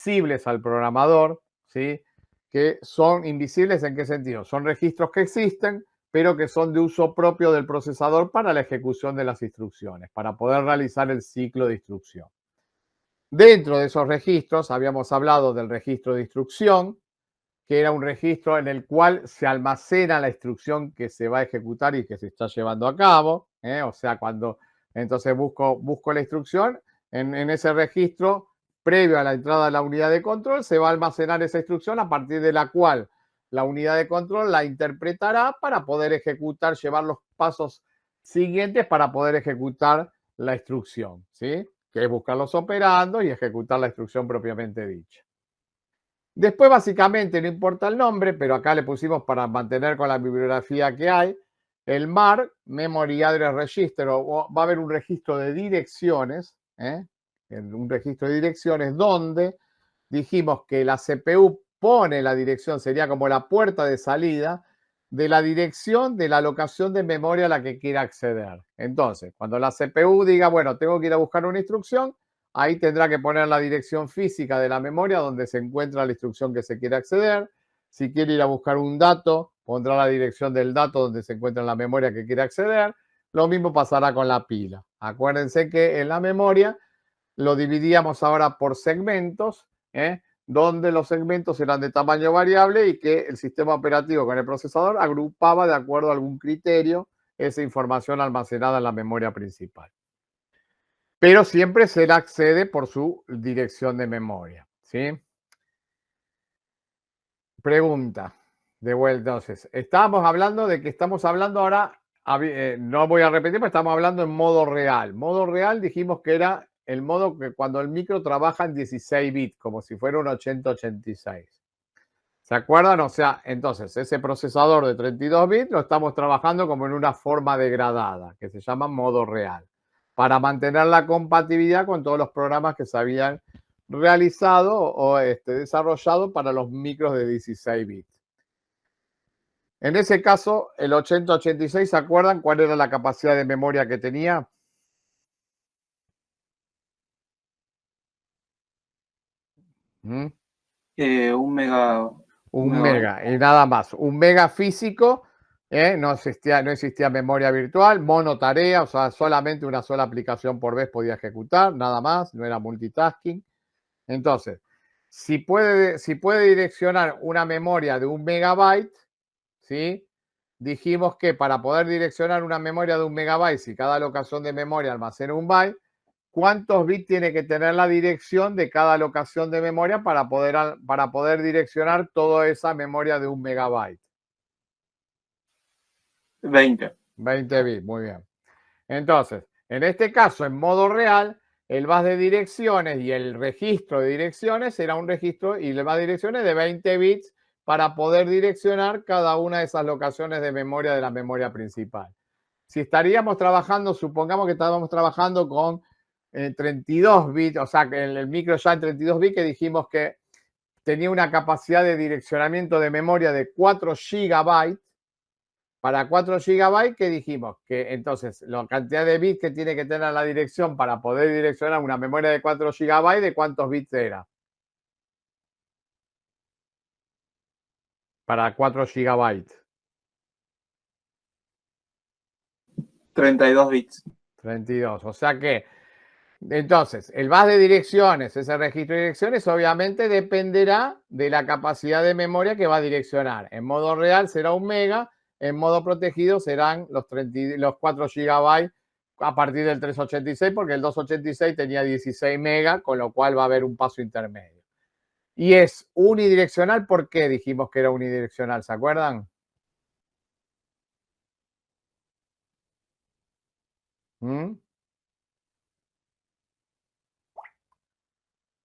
invisibles al programador, ¿sí? Que son invisibles ¿en qué sentido? Son registros que existen, pero que son de uso propio del procesador para la ejecución de las instrucciones, para poder realizar el ciclo de instrucción. Dentro de esos registros habíamos hablado del registro de instrucción, que era un registro en el cual se almacena la instrucción que se va a ejecutar y que se está llevando a cabo. O sea, cuando entonces busco la instrucción, en ese registro, previo a la entrada de la unidad de control, se va a almacenar esa instrucción a partir de la cual la unidad de control la interpretará para poder ejecutar, llevar los pasos siguientes para poder ejecutar la instrucción, ¿sí? Que es buscar los operandos y ejecutar la instrucción propiamente dicha. Después, básicamente, no importa el nombre, pero acá le pusimos para mantener con la bibliografía que hay, el MAR, Memory Address Register, o va a haber un registro de direcciones, un registro de direcciones donde dijimos que la CPU pone la dirección, sería como la puerta de salida de la dirección de la locación de memoria a la que quiera acceder. Entonces, cuando la CPU diga, bueno, tengo que ir a buscar una instrucción, ahí tendrá que poner la dirección física de la memoria donde se encuentra la instrucción que se quiere acceder. Si quiere ir a buscar un dato, pondrá la dirección del dato donde se encuentra en la memoria que quiere acceder. Lo mismo pasará con la pila. Acuérdense que en la memoria lo dividíamos ahora por segmentos, donde los segmentos eran de tamaño variable y que el sistema operativo con el procesador agrupaba de acuerdo a algún criterio esa información almacenada en la memoria principal. Pero siempre se le accede por su dirección de memoria, ¿sí? Pregunta, de vuelta, entonces, estábamos hablando de que estamos hablando ahora, no voy a repetir, pero estamos hablando en modo real. Modo real dijimos que era el modo que cuando el micro trabaja en 16 bits, como si fuera un 8086. ¿Se acuerdan? O sea, entonces, ese procesador de 32 bits lo estamos trabajando como en una forma degradada, que se llama modo real, para mantener la compatibilidad con todos los programas que se habían realizado o desarrollado para los micros de 16 bits. En ese caso, el 8086, ¿se acuerdan cuál era la capacidad de memoria que tenía? Un mega. Un mega, y nada más. Un mega físico, no existía memoria virtual, monotarea, o sea, solamente una sola aplicación por vez podía ejecutar, nada más, no era multitasking. Entonces, si puede direccionar una memoria de 1 megabyte, ¿sí? Dijimos que para poder direccionar una memoria de 1 megabyte, si cada locación de memoria almacena 1 byte, ¿cuántos bits tiene que tener la dirección de cada locación de memoria para poder direccionar toda esa memoria de 1 megabyte? 20. 20 bits, muy bien. Entonces, en este caso, en modo real, el bus de direcciones y el registro de direcciones era un registro y el bus de direcciones de 20 bits para poder direccionar cada una de esas locaciones de memoria de la memoria principal. Si estaríamos trabajando, supongamos que estábamos trabajando con 32 bits, o sea, que el micro ya en 32 bits que dijimos que tenía una capacidad de direccionamiento de memoria de 4 GB. Para 4 GB, ¿qué dijimos? Que entonces la cantidad de bits que tiene que tener la dirección para poder direccionar una memoria de 4 GB, ¿de cuántos bits era? Para 4 GB. 32 bits. 32. O sea que, entonces, el bus de direcciones, ese registro de direcciones, obviamente dependerá de la capacidad de memoria que va a direccionar. En modo real será 1 mega, en modo protegido serán los 4 GB a partir del 386, porque el 286 tenía 16 megas, con lo cual va a haber un paso intermedio. Y es unidireccional, ¿por qué dijimos que era unidireccional? ¿Se acuerdan?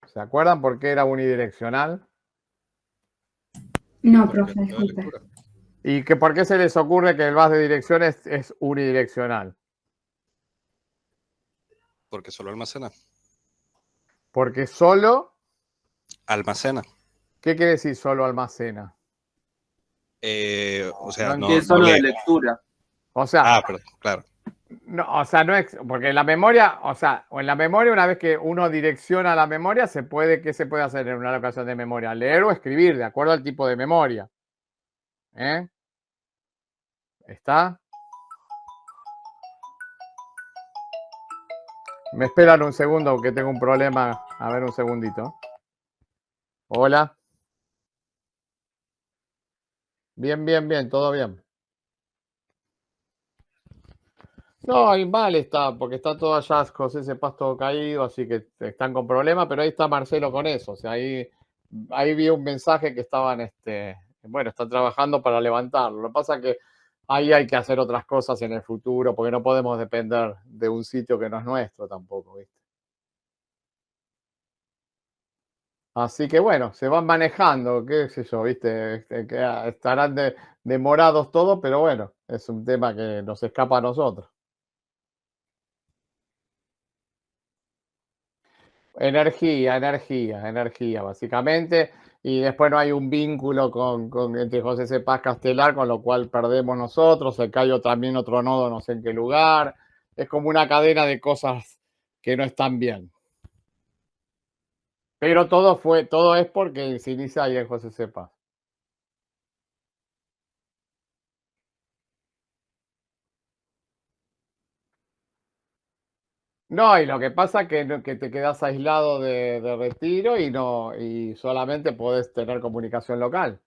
¿Se acuerdan por qué era unidireccional? No, profe, disculpe. ¿Y por qué se les ocurre que el bus de direcciones es unidireccional? Porque solo almacena. Porque solo... Almacena. ¿Qué quiere decir solo almacena? O sea, no es solo de lectura. O sea, pero, claro. No, o sea, no es, porque en la memoria, o sea, o en la memoria, una vez que uno direcciona la memoria, ¿qué se puede hacer en una alocación de memoria? Leer o escribir, de acuerdo al tipo de memoria. ¿Eh? ¿Está? Me esperan un segundo que tengo un problema. A ver, un segundito. Hola. Bien, bien, bien, todo bien. No, ahí mal está, porque está todo allá, José ese pasto caído, así que están con problemas, pero ahí está Marcelo con eso. O sea, ahí vi un mensaje que estaban, bueno, están trabajando para levantarlo. Lo que pasa es que ahí hay que hacer otras cosas en el futuro, porque no podemos depender de un sitio que no es nuestro tampoco, ¿viste? Así que bueno, se van manejando, qué sé yo, ¿viste? Que estarán demorados todos, pero bueno, es un tema que nos escapa a nosotros. Energía, energía, energía, básicamente. Y después no hay un vínculo entre José C. Paz Castelar, con lo cual perdemos nosotros. Se cayó también otro nodo, no sé en qué lugar. Es como una cadena de cosas que no están bien. Pero todo es porque se inicia ahí en José C. Paz. No, y lo que pasa es que, que te quedas aislado de Retiro y no, y solamente podés tener comunicación local.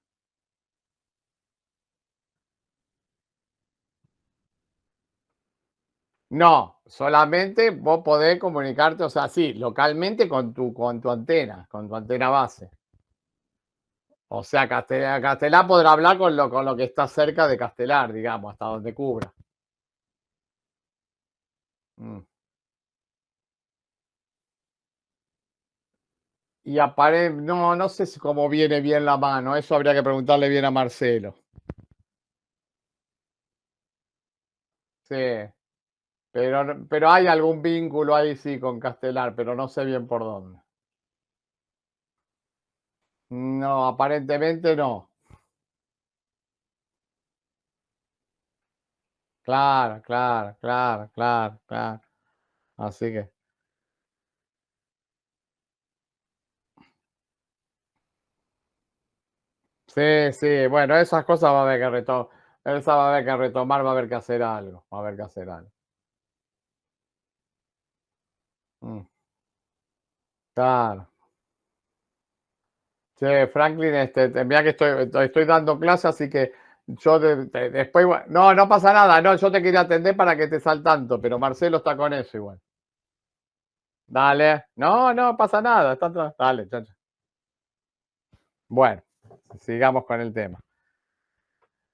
No, solamente vos podés comunicarte, o sea, sí, localmente con tu antena base. O sea, Castelar podrá hablar con lo que está cerca de Castelar, digamos, hasta donde cubra. Mm. Y no, no sé si cómo viene bien la mano, eso habría que preguntarle bien a Marcelo. Sí, pero hay algún vínculo ahí sí con Castelar, pero no sé bien por dónde. No, aparentemente no. Claro, claro, claro, claro, claro. Así que, sí, sí, bueno, esas cosas va a haber que retomar, esa va a haber que retomar, va a haber que hacer algo, va a haber que hacer algo. Mm, claro. Che, Franklin, mira que estoy dando clase, así que yo después, no, no pasa nada, no, yo te quería atender para que te al tanto, pero Marcelo está con eso igual. Dale, no, no pasa nada, dale, chao, chao. Bueno, sigamos con el tema.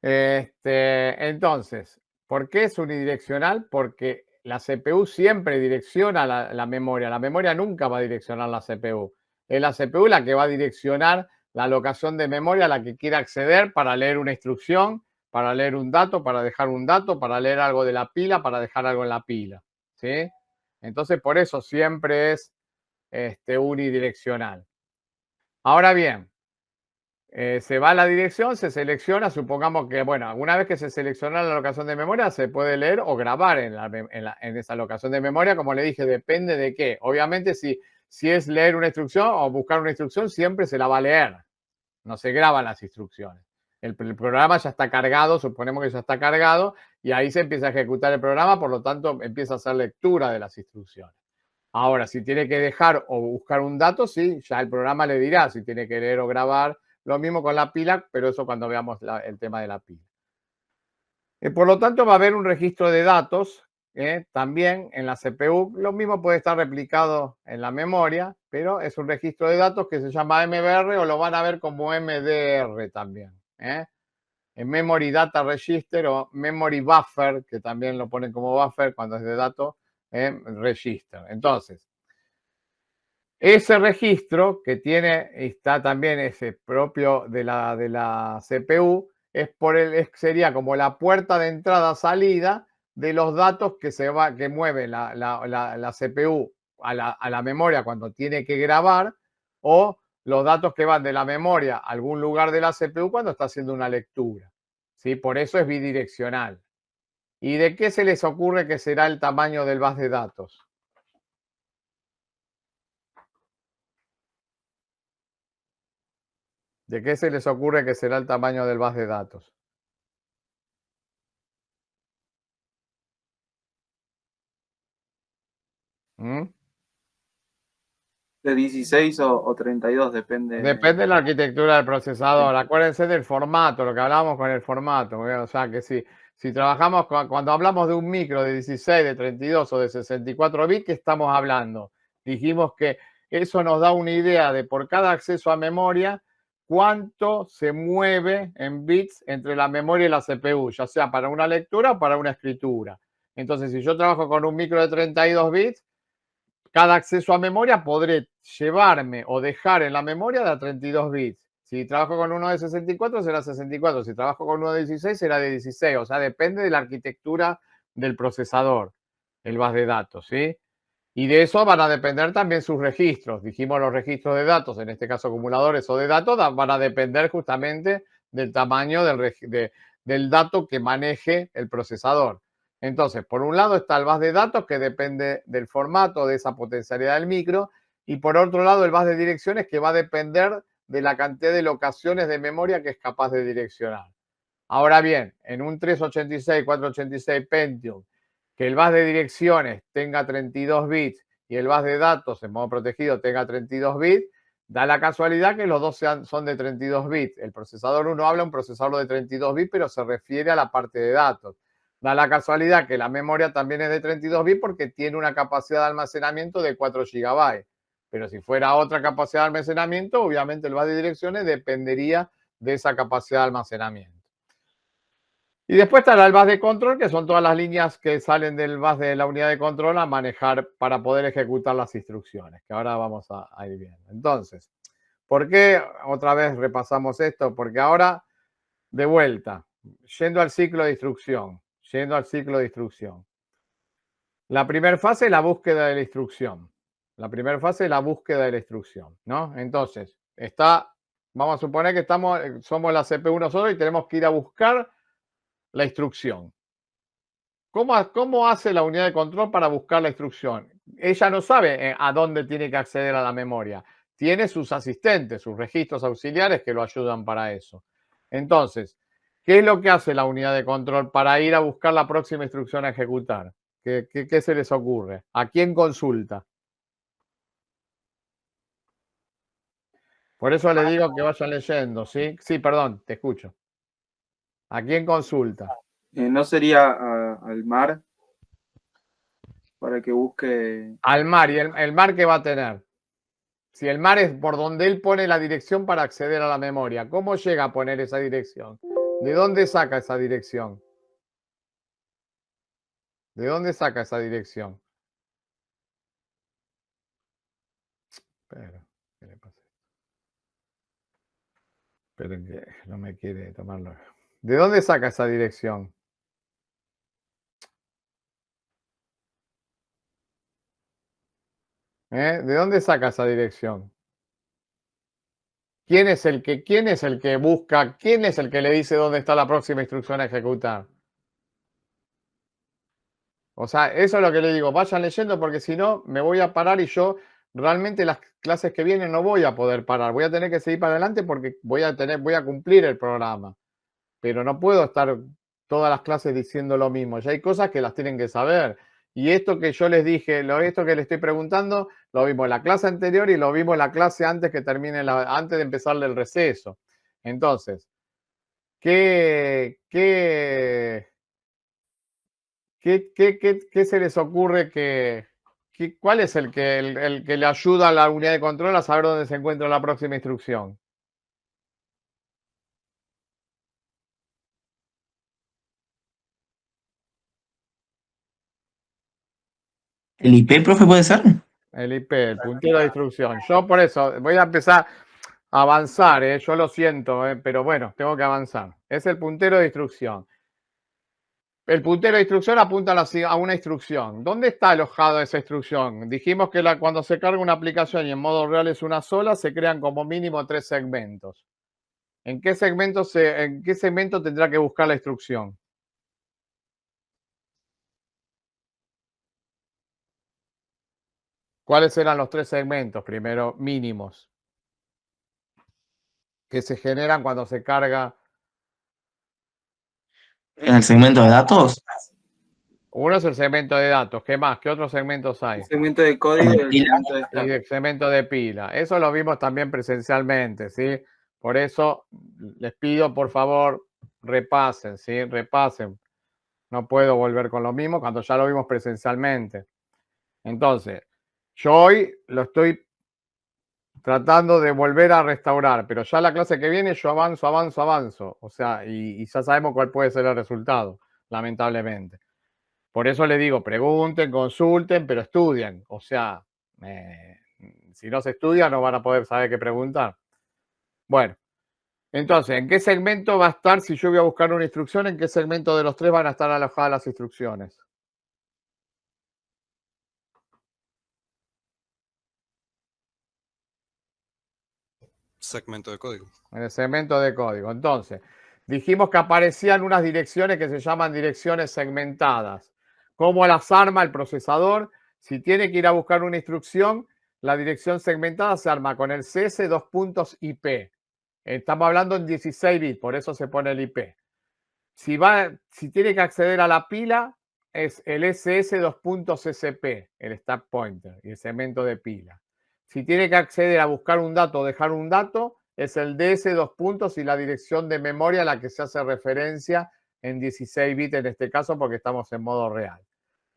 Entonces, ¿por qué es unidireccional? Porque la CPU siempre direcciona la memoria. La memoria nunca va a direccionar la CPU. Es la CPU la que va a direccionar la alocación de memoria a la que quiera acceder para leer una instrucción, para leer un dato, para dejar un dato, para leer algo de la pila, para dejar algo en la pila. ¿Sí? Entonces, por eso siempre es unidireccional. Ahora bien, se va a la dirección, se selecciona, supongamos que, bueno, una vez que se selecciona la locación de memoria, se puede leer o grabar en esa locación de memoria, como le dije, depende de qué. Obviamente, si es leer una instrucción o buscar una instrucción, siempre se la va a leer, no se graban las instrucciones. El programa ya está cargado, suponemos que ya está cargado, y ahí se empieza a ejecutar el programa, por lo tanto, empieza a hacer lectura de las instrucciones. Ahora, si tiene que dejar o buscar un dato, sí, ya el programa le dirá si tiene que leer o grabar. Lo mismo con la pila, pero eso cuando veamos el tema de la pila. Por lo tanto, va a haber un registro de datos también en la CPU. Lo mismo puede estar replicado en la memoria, pero es un registro de datos que se llama MBR o lo van a ver como MDR también. En Memory Data Register o Memory Buffer, que también lo ponen como buffer cuando es de dato, register. Entonces, ese registro que está también ese propio de la CPU, sería como la puerta de entrada-salida de los datos que mueve la CPU a la memoria cuando tiene que grabar, o los datos que van de la memoria a algún lugar de la CPU cuando está haciendo una lectura. ¿Sí? Por eso es bidireccional. ¿Y de qué se les ocurre que será el tamaño del bus de datos? ¿De qué se les ocurre que será el tamaño del bus de datos? ¿Mm? De 16 o 32, depende. Depende de la arquitectura del procesador. Acuérdense del formato, lo que hablamos con el formato. O sea, que si trabajamos, cuando hablamos de un micro de 16, de 32 o de 64 bits, ¿qué estamos hablando? Dijimos que eso nos da una idea de por cada acceso a memoria, cuánto se mueve en bits entre la memoria y la CPU, ya sea para una lectura o para una escritura. Entonces, si yo trabajo con un micro de 32 bits, cada acceso a memoria podré llevarme o dejar en la memoria de a 32 bits. Si trabajo con uno de 64 será 64. Si trabajo con uno de 16 será de 16. O sea, depende de la arquitectura del procesador, el bus de datos, ¿sí? Y de eso van a depender también sus registros. Dijimos los registros de datos, en este caso acumuladores o de datos, van a depender justamente del tamaño del dato que maneje el procesador. Entonces, por un lado está el bus de datos que depende del formato, de esa potencialidad del micro, y por otro lado el bus de direcciones que va a depender de la cantidad de locaciones de memoria que es capaz de direccionar. Ahora bien, en un 386, 486 Pentium, que el bus de direcciones tenga 32 bits y el bus de datos en modo protegido tenga 32 bits, da la casualidad que los dos son de 32 bits. El procesador 1 habla un procesador de 32 bits, pero se refiere a la parte de datos. Da la casualidad que la memoria también es de 32 bits porque tiene una capacidad de almacenamiento de 4 GB. Pero si fuera otra capacidad de almacenamiento, obviamente el bus de direcciones dependería de esa capacidad de almacenamiento. Y después estará el bus de control, que son todas las líneas que salen del bus de la unidad de control a manejar para poder ejecutar las instrucciones, que ahora vamos a ir viendo. Entonces, ¿por qué otra vez repasamos esto? Porque ahora, de vuelta, yendo al ciclo de instrucción, La primera fase es la búsqueda de la instrucción. ¿No? Entonces, vamos a suponer que somos la CPU nosotros y tenemos que ir a buscar la instrucción. ¿Cómo hace la unidad de control para buscar la instrucción? Ella no sabe a dónde tiene que acceder a la memoria. Tiene sus asistentes, sus registros auxiliares que lo ayudan para eso. Entonces, ¿qué es lo que hace la unidad de control para ir a buscar la próxima instrucción a ejecutar? ¿Qué se les ocurre? ¿A quién consulta? Por eso les digo que vayan leyendo, ¿sí? Sí, perdón, te escucho. ¿A quién consulta? ¿No sería al mar para que busque? Al mar. ¿Y el mar qué va a tener? Si el mar es por donde él pone la dirección para acceder a la memoria, ¿cómo llega a poner esa dirección? ¿De dónde saca esa dirección? ¿De dónde saca esa dirección? Espera, ¿qué le pasa? Esperen que no me quiere tomarlo. ¿De dónde saca esa dirección? ¿De dónde saca esa dirección? ¿Quién es el que busca? ¿Quién es el que le dice dónde está la próxima instrucción a ejecutar? O sea, eso es lo que le digo, vayan leyendo porque si no me voy a parar y yo realmente las clases que vienen no voy a poder parar. Voy a tener que seguir para adelante porque voy a cumplir el programa. Pero no puedo estar todas las clases diciendo lo mismo. Ya hay cosas que las tienen que saber. Y esto que yo les dije, esto que les estoy preguntando, lo vimos en la clase anterior y lo vimos en la clase antes antes de empezarle el receso. Entonces, ¿qué se les ocurre cuál es el que le ayuda a la unidad de control a saber dónde se encuentra la próxima instrucción? ¿El IP, profe, puede ser? El IP, el puntero de instrucción. Yo por eso voy a empezar a avanzar, yo lo siento, pero bueno, tengo que avanzar. Es el puntero de instrucción. El puntero de instrucción apunta a una instrucción. ¿Dónde está alojada esa instrucción? Dijimos que cuando se carga una aplicación y en modo real es una sola, se crean como mínimo 3 segmentos. ¿En qué segmento tendrá que buscar la instrucción? ¿Cuáles eran los 3 segmentos? Primero, mínimos, que se generan cuando se carga. En el segmento de datos, Uno es el segmento de datos. ¿Qué más? ¿Qué otros segmentos hay? El segmento de código y el Pila. segmento de Y descarga. el segmento de pila. Eso lo vimos también presencialmente, ¿sí? Por eso les pido, por favor, repasen, ¿sí? Repasen. No puedo volver con lo mismo cuando ya lo vimos presencialmente. Entonces, yo hoy lo estoy tratando de volver a restaurar, pero ya la clase que viene yo avanzo. O sea, y ya sabemos cuál puede ser el resultado, lamentablemente. Por eso le digo, pregunten, consulten, pero estudien. O sea, si no se estudia no van a poder saber qué preguntar. Bueno, entonces, ¿en qué segmento va a estar, si yo voy a buscar una instrucción, en qué segmento de los 3 van a estar alojadas las instrucciones? Segmento de código. En el segmento de código. Entonces, dijimos que aparecían unas direcciones que se llaman direcciones segmentadas. ¿Cómo las arma el procesador? Si tiene que ir a buscar una instrucción, la dirección segmentada se arma con el CS IP. Estamos hablando en 16 bits, por eso se pone el IP. Si tiene que acceder a la pila, es el SS el stack pointer y el segmento de pila. Si tiene que acceder a buscar un dato o dejar un dato, es el DS y la dirección de memoria a la que se hace referencia en 16 bits en este caso porque estamos en modo real.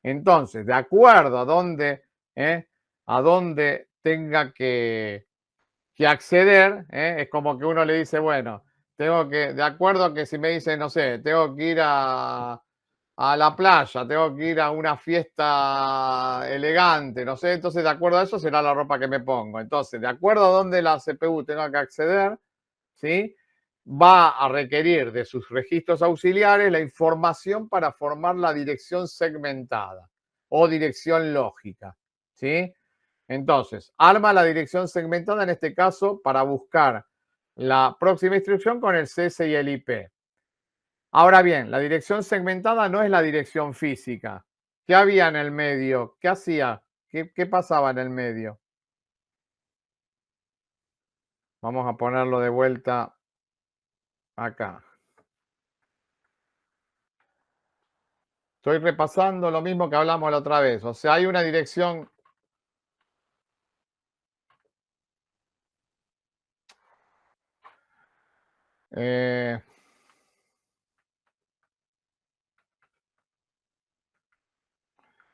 Entonces, de acuerdo a dónde tenga que acceder, es como que uno le dice, bueno, de acuerdo a que si me dice, no sé, tengo que ir a la playa, tengo que ir a una fiesta elegante, no sé, entonces de acuerdo a eso será la ropa que me pongo. Entonces, de acuerdo a dónde la CPU tenga que acceder, ¿sí? Va a requerir de sus registros auxiliares la información para formar la dirección segmentada o dirección lógica, ¿sí? Entonces, arma la dirección segmentada, en este caso, para buscar la próxima instrucción con el CS y el IP. Ahora bien, la dirección segmentada no es la dirección física. ¿Qué había en el medio? ¿Qué hacía? ¿Qué pasaba en el medio? Vamos a ponerlo de vuelta acá. Estoy repasando lo mismo que hablamos la otra vez. O sea, hay una dirección.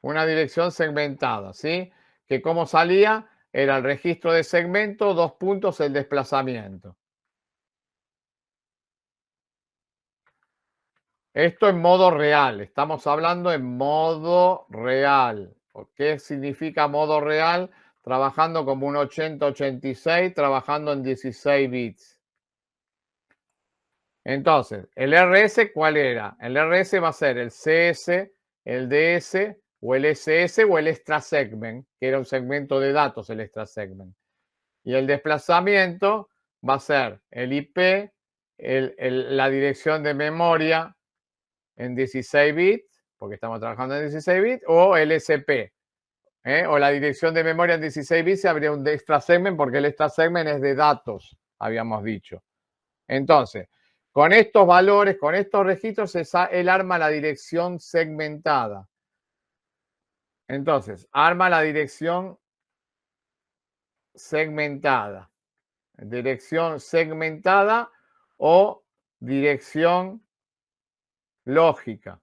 Una dirección segmentada, ¿sí? Que como salía era el registro de segmento, 2 puntos, el desplazamiento. Esto en modo real, estamos hablando en modo real. ¿Qué significa modo real? Trabajando como un 8086, trabajando en 16 bits. Entonces, ¿el RS cuál era? El RS va a ser el CS, el DS o el SS o el extra segment, que era un segmento de datos, el extra segment. Y el desplazamiento va a ser el IP, la dirección de memoria en 16 bits, porque estamos trabajando en 16 bits, o el SP, o la dirección de memoria en 16 bits, habría un extra segment, porque el extra segment es de datos, habíamos dicho. Entonces, con estos valores, con estos registros, él arma la dirección segmentada. Entonces, arma la dirección segmentada. Dirección segmentada o dirección lógica.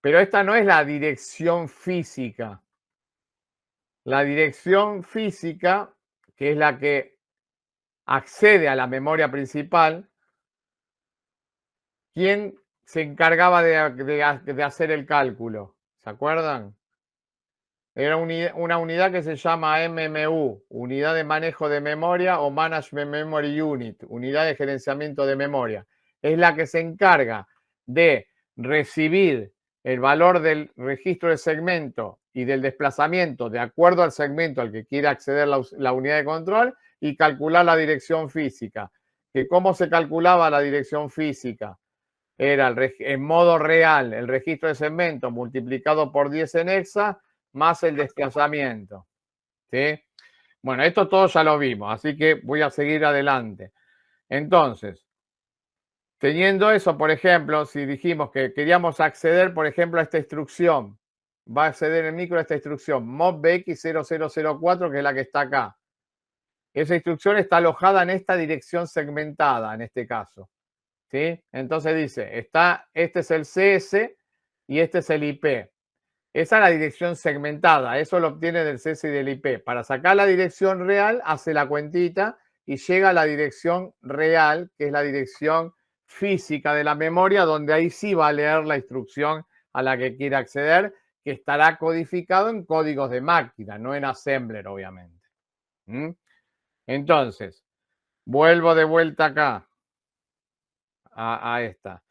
Pero esta no es la dirección física. La dirección física, que es la que accede a la memoria principal, ¿quién se encargaba de hacer el cálculo? ¿Se acuerdan? Era una unidad que se llama MMU, Unidad de Manejo de Memoria o Management Memory Unit, Unidad de Gerenciamiento de Memoria. Es la que se encarga de recibir el valor del registro de segmento y del desplazamiento de acuerdo al segmento al que quiere acceder la unidad de control y calcular la dirección física. ¿Cómo se calculaba la dirección física? Era en modo real el registro de segmento multiplicado por 10 en hexa más el desplazamiento. ¿Sí? Bueno, esto todo ya lo vimos, así que voy a seguir adelante. Entonces, teniendo eso, por ejemplo, si dijimos que queríamos acceder, por ejemplo, a esta instrucción, va a acceder el micro a esta instrucción, MOVBX0004, que es la que está acá. Esa instrucción está alojada en esta dirección segmentada, en este caso. ¿Sí? Entonces dice, este es el CS y este es el IP. Esa es la dirección segmentada, eso lo obtiene del CS y del IP. Para sacar la dirección real, hace la cuentita y llega a la dirección real, que es la dirección física de la memoria, donde ahí sí va a leer la instrucción a la que quiere acceder, que estará codificado en códigos de máquina, no en assembler, obviamente. Entonces, vuelvo de vuelta acá a esta.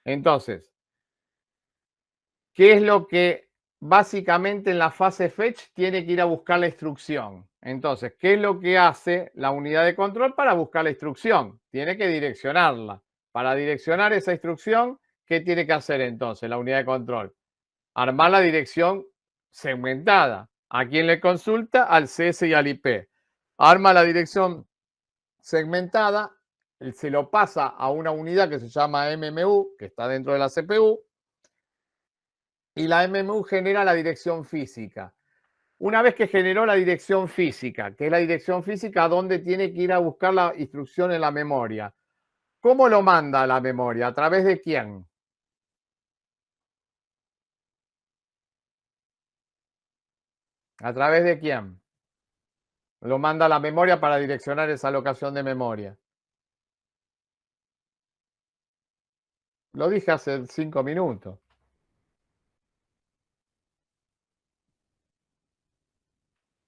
Entonces, ¿qué es lo que básicamente en la fase fetch tiene que ir a buscar la instrucción? Entonces, ¿qué es lo que hace la unidad de control para buscar la instrucción? Tiene que direccionarla. Para direccionar esa instrucción, ¿qué tiene que hacer entonces la unidad de control? Armar la dirección segmentada. ¿A quién le consulta? Al CS y al IP. Arma la dirección segmentada, se lo pasa a una unidad que se llama MMU, que está dentro de la CPU, y la MMU genera la dirección física. Una vez que generó la dirección física, que es la dirección física a dónde tiene que ir a buscar la instrucción en la memoria, ¿cómo lo manda a la memoria? ¿A través de quién? ¿A través de quién? Lo manda a la memoria para direccionar esa locación de memoria. Lo dije hace 5 minutos.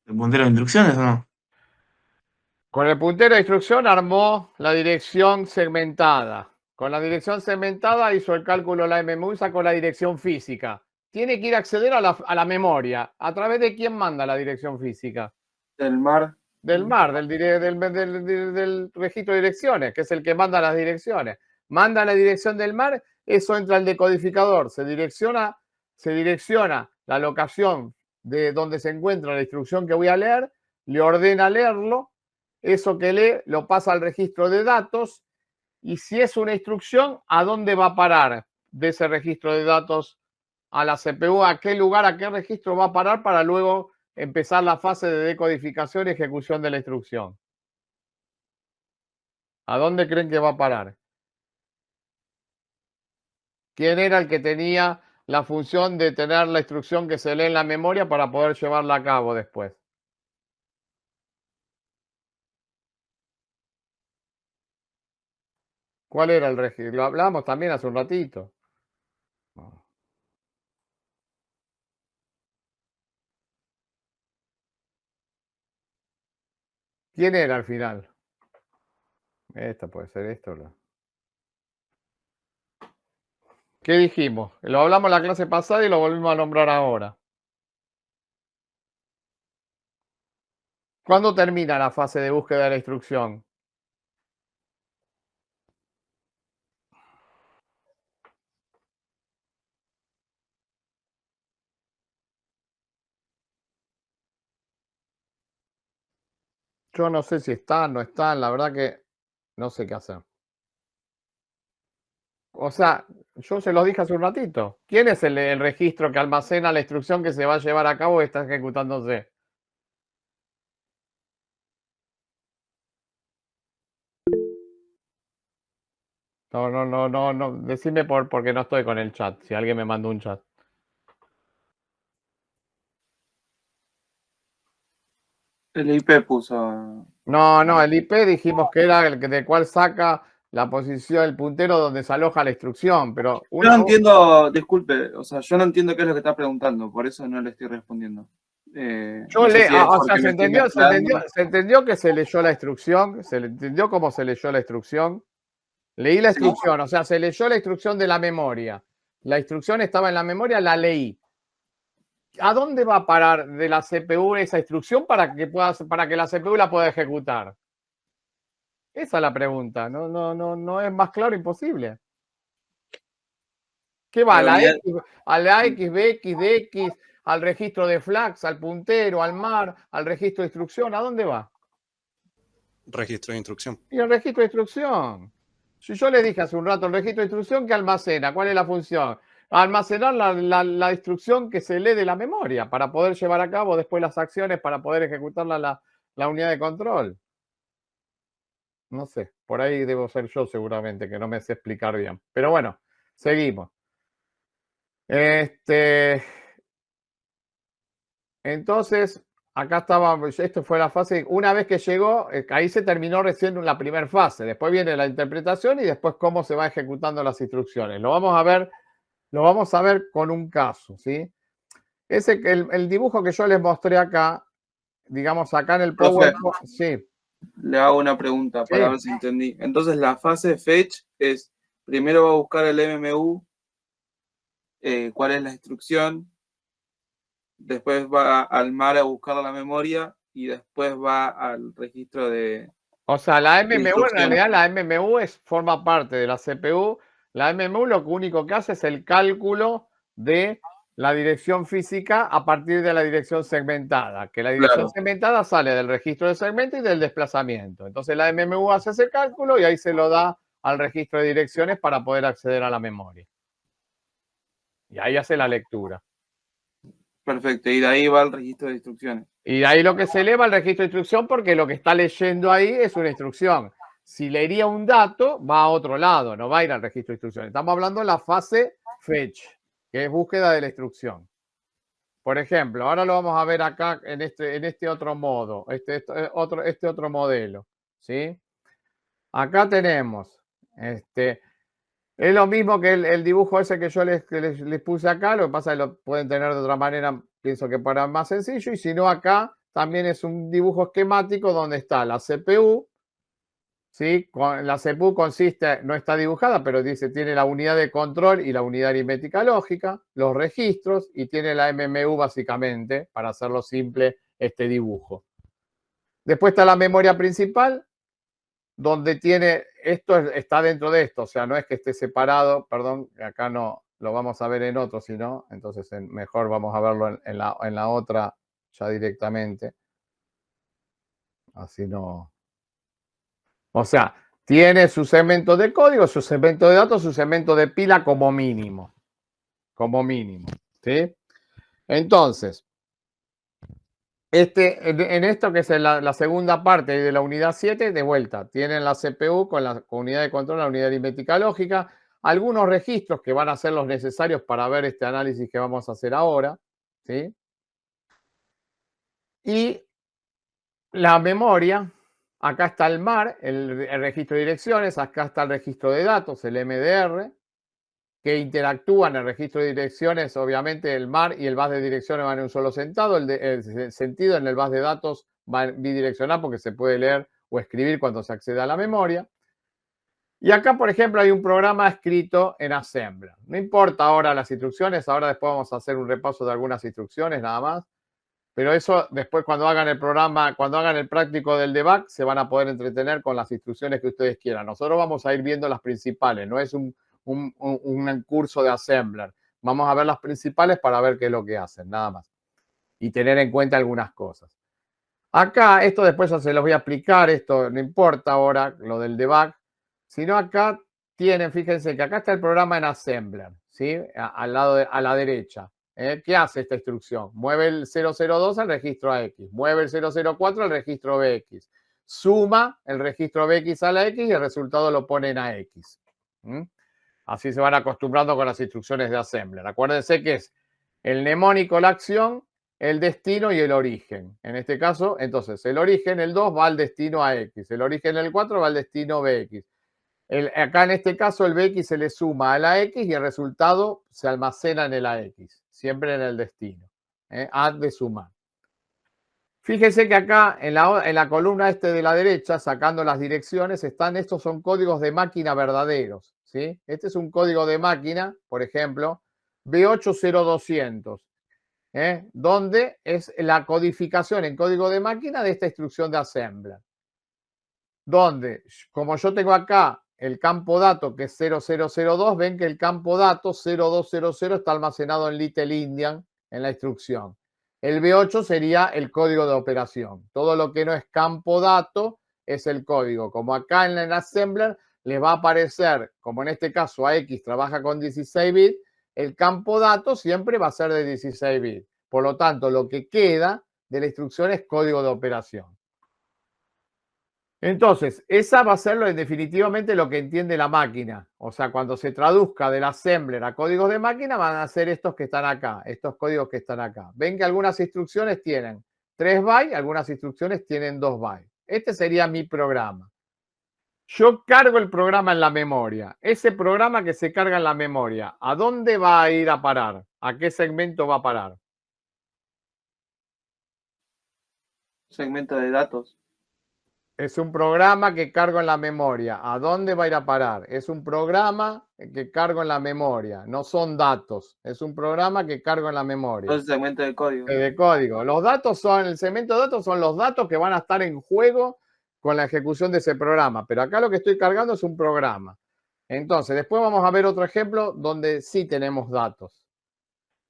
¿El puntero de instrucciones o no? Con el puntero de instrucción armó la dirección segmentada. Con la dirección segmentada hizo el cálculo la MMU y sacó la dirección física. Tiene que ir a acceder a la memoria. ¿A través de quién manda la dirección física? Del mar. Del MAR, del registro de direcciones, que es el que manda las direcciones. Manda la dirección del MAR, eso entra al decodificador. Se direcciona la locación de donde se encuentra la instrucción que voy a leer, le ordena leerlo. Eso que lee lo pasa al registro de datos y si es una instrucción, ¿a dónde va a parar de ese registro de datos a la CPU? ¿A qué lugar, a qué registro va a parar para luego empezar la fase de decodificación y ejecución de la instrucción? ¿A dónde creen que va a parar? ¿Quién era el que tenía la función de tener la instrucción que se lee en la memoria para poder llevarla a cabo después? ¿Cuál era el registro? Lo hablamos también hace un ratito. ¿Quién era al final? Esta puede ser esto. ¿Qué dijimos? Lo hablamos la clase pasada y lo volvimos a nombrar ahora. ¿Cuándo termina la fase de búsqueda de la instrucción? Yo no sé si están, no están, la verdad que no sé qué hacer. O sea, yo se los dije hace un ratito. ¿Quién es el registro que almacena la instrucción que se va a llevar a cabo y está ejecutándose? No. Decime porque no estoy con el chat. Si alguien me mandó un chat. El IP puso. No, el IP dijimos que era el de cual saca la posición, el puntero donde se aloja la instrucción, pero Yo no entiendo, disculpe, o sea, yo no entiendo qué es lo que está preguntando, por eso no le estoy respondiendo. Se entendió que se leyó la instrucción, se entendió cómo se leyó la instrucción. Leí la instrucción, o sea, se leyó la instrucción de la memoria. La instrucción estaba en la memoria, la leí. ¿A dónde va a parar de la CPU esa instrucción para que la CPU la pueda ejecutar? Esa es la pregunta. No es más claro imposible. ¿Qué va? A la X, B, X, D, X, al registro de flags, al puntero, al mar, al registro de instrucción. ¿A dónde va? Registro de instrucción. Y el registro de instrucción. Si yo le dije hace un rato el registro de instrucción, ¿qué almacena? ¿Cuál es la función? Almacenar la instrucción que se lee de la memoria para poder llevar a cabo después las acciones para poder ejecutar la unidad de control. No sé, por ahí debo ser yo seguramente, que no me sé explicar bien. Pero bueno, seguimos. Entonces, acá estaba, esto fue la fase, una vez que llegó, ahí se terminó recién la primera fase. Después viene la interpretación y después cómo se va ejecutando las instrucciones. Lo vamos a ver con un caso, ¿sí? El dibujo que yo les mostré acá, digamos acá en el Profe. PowerPoint, sí. Le hago una pregunta para Sí. ver si entendí. Entonces, la fase fetch es, primero va a buscar el MMU, cuál es la instrucción, después va al mar a buscar la memoria y después va al registro de O sea, la MMU, en instrucciones. realidad la MMU forma parte de la CPU. La MMU lo único que hace es el cálculo de la dirección física a partir de la dirección segmentada, que la dirección Claro. segmentada sale del registro de segmento y del desplazamiento. Entonces la MMU hace ese cálculo y ahí se lo da al registro de direcciones para poder acceder a la memoria. Y ahí hace la lectura. Perfecto, y de ahí va el registro de instrucciones. Y de ahí lo que se eleva al registro de instrucción porque lo que está leyendo ahí es una instrucción. Si leería un dato, va a otro lado, no va a ir al registro de instrucciones. Estamos hablando de la fase fetch, que es búsqueda de la instrucción. Por ejemplo, ahora lo vamos a ver acá en este otro modo, este otro modelo, ¿sí? Acá tenemos, es lo mismo que el dibujo ese que yo les puse acá, lo que pasa es que lo pueden tener de otra manera, pienso que para más sencillo, y si no acá también es un dibujo esquemático donde está la CPU, ¿sí? La CPU consiste, no está dibujada, pero dice, tiene la unidad de control y la unidad aritmética lógica, los registros y tiene la MMU básicamente, para hacerlo simple, este dibujo. Después está la memoria principal, donde tiene, esto está dentro de esto, o sea, no es que esté separado, perdón, acá no lo vamos a ver en otro, sino, entonces mejor vamos a verlo en la otra ya directamente. Así no. O sea, tiene su segmento de código, su segmento de datos, su segmento de pila como mínimo. Como mínimo, ¿sí? Entonces, en esto que es la segunda parte de la unidad 7, de vuelta, tienen la CPU con la unidad de control, la unidad aritmética lógica, algunos registros que van a ser los necesarios para ver este análisis que vamos a hacer ahora, ¿sí? Y la memoria, acá está el MAR, el registro de direcciones, acá está el registro de datos, el MDR, que interactúan en el registro de direcciones, obviamente el MAR y el bus de direcciones van en un solo sentido, el sentido en el bus de datos va bidireccional porque se puede leer o escribir cuando se accede a la memoria. Y acá, por ejemplo, hay un programa escrito en Assembler. No importa ahora las instrucciones, ahora después vamos a hacer un repaso de algunas instrucciones nada más. Pero eso después cuando hagan el programa, cuando hagan el práctico del debug, se van a poder entretener con las instrucciones que ustedes quieran. Nosotros vamos a ir viendo las principales, no es un curso de Assembler. Vamos a ver las principales para ver qué es lo que hacen, nada más. Y tener en cuenta algunas cosas. Acá, esto después ya se los voy a explicar, esto no importa ahora, lo del debug, sino acá tienen, fíjense que acá está el programa en Assembler, ¿sí? Al lado, a la derecha. ¿Qué hace esta instrucción? Mueve el 002 al registro AX, mueve el 004 al registro BX, suma el registro BX a la X y el resultado lo pone en AX. Así se van acostumbrando con las instrucciones de Assembler. Acuérdense que es el mnemónico, la acción, el destino y el origen. En este caso, entonces, el origen, el 2, va al destino AX, el origen, el 4, va al destino BX. Acá en este caso el BX se le suma a la X y el resultado se almacena en el AX, siempre en el destino. Add de sumar. Fíjense que acá en la columna de la derecha, sacando las direcciones, estos son códigos de máquina verdaderos, ¿sí? Este es un código de máquina, por ejemplo, B80200, donde es la codificación en código de máquina de esta instrucción de Assembler. Donde, como yo tengo acá el campo dato que es 0002, ven que el campo dato 0200 está almacenado en Little Indian en la instrucción. El B8 sería el código de operación. Todo lo que no es campo dato es el código. Como acá en el assembler les va a aparecer, como en este caso AX trabaja con 16 bits, el campo dato siempre va a ser de 16 bits. Por lo tanto, lo que queda de la instrucción es código de operación. Entonces, esa va a ser definitivamente lo que entiende la máquina. O sea, cuando se traduzca del assembler a códigos de máquina, van a ser estos que están acá, estos códigos que están acá. Ven que algunas instrucciones tienen 3 bytes, algunas instrucciones tienen 2 bytes. Este sería mi programa. Yo cargo el programa en la memoria. Ese programa que se carga en la memoria, ¿a dónde va a ir a parar? ¿A qué segmento va a parar? Segmento de datos. Es un programa que cargo en la memoria. ¿A dónde va a ir a parar? Es un programa que cargo en la memoria. No son datos. Es un programa que cargo en la memoria. Entonces, segmento de código. De código. Los datos son, el segmento de datos son los datos que van a estar en juego con la ejecución de ese programa. Pero acá lo que estoy cargando es un programa. Entonces, después vamos a ver otro ejemplo donde sí tenemos datos.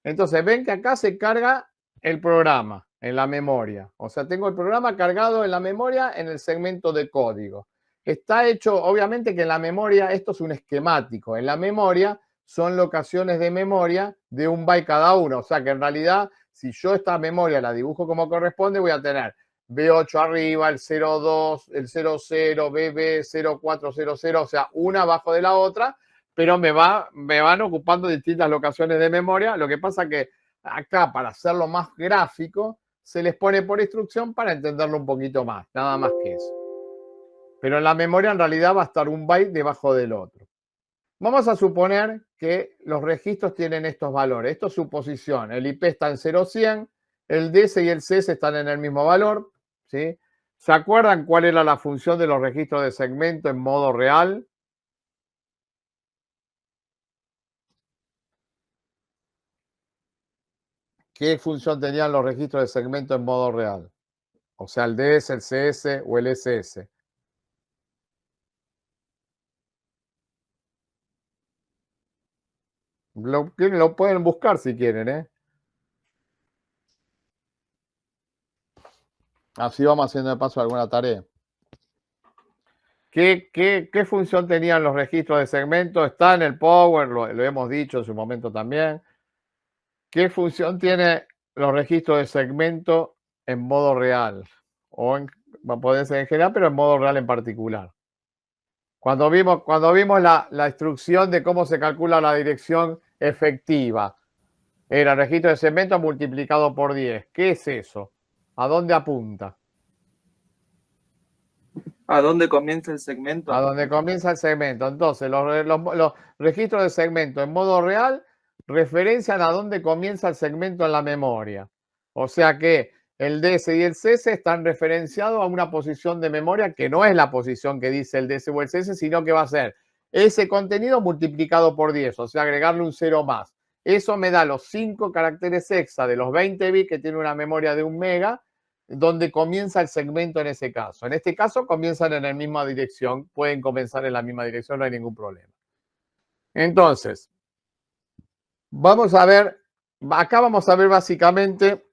Entonces, ven que acá se carga el programa en la memoria. O sea, tengo el programa cargado en la memoria en el segmento de código. Está hecho, obviamente que en la memoria, esto es un esquemático. En la memoria son locaciones de memoria de 1 byte cada uno. O sea que en realidad, si yo esta memoria la dibujo como corresponde, voy a tener B8 arriba, el 02, el 00, BB, 0400, o sea, una abajo de la otra, pero me van ocupando distintas locaciones de memoria. Lo que pasa que acá, para hacerlo más gráfico, se les pone por instrucción para entenderlo un poquito más, nada más que eso. Pero en la memoria en realidad va a estar 1 byte debajo del otro. Vamos a suponer que los registros tienen estos valores. Esto es su posición. El IP está en 0100, el DS y el CS están en el mismo valor, ¿sí? ¿Se acuerdan cuál era la función de los registros de segmento en modo real? ¿Qué función tenían los registros de segmento en modo real? O sea, el DS, el CS o el SS. Lo pueden buscar si quieren, ¿eh? Así vamos haciendo de paso alguna tarea. ¿Qué función tenían los registros de segmento? Está en el Power, lo hemos dicho en su momento también. ¿Qué función tiene los registros de segmento en modo real? Puede ser en general, pero en modo real en particular. Cuando vimos la instrucción de cómo se calcula la dirección efectiva, era el registro de segmento multiplicado por 10. ¿Qué es eso? ¿A dónde apunta? ¿A dónde comienza el segmento? A dónde comienza el segmento. Entonces, los registros de segmento en modo real referencian a dónde comienza el segmento en la memoria. O sea que el DS y el CS están referenciados a una posición de memoria que no es la posición que dice el DS o el CS, sino que va a ser ese contenido multiplicado por 10, o sea, agregarle un 0 más. Eso me da los 5 caracteres hexa de los 20 bits que tiene una memoria de 1 mega, donde comienza el segmento en ese caso. En este caso comienzan en la misma dirección, pueden comenzar en la misma dirección, no hay ningún problema. Entonces, vamos a ver, acá vamos a ver básicamente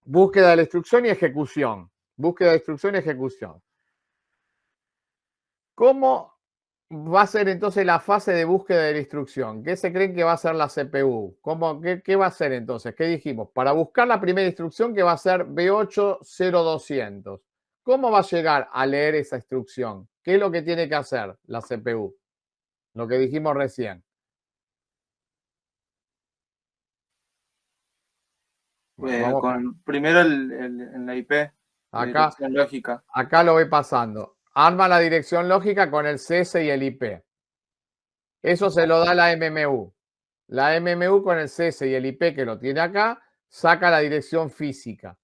búsqueda de la instrucción y ejecución. Búsqueda de instrucción y ejecución. ¿Cómo va a ser entonces la fase de búsqueda de la instrucción? ¿Qué se creen que va a ser la CPU? ¿Qué va a hacer entonces? ¿Qué dijimos? Para buscar la primera instrucción que va a ser B80200. ¿Cómo va a llegar a leer esa instrucción? ¿Qué es lo que tiene que hacer la CPU? Lo que dijimos recién. Primero en la IP, la dirección lógica. Acá lo voy pasando. Arma la dirección lógica con el CS y el IP. Eso se lo da la MMU. La MMU con el CS y el IP que lo tiene acá, saca la dirección física.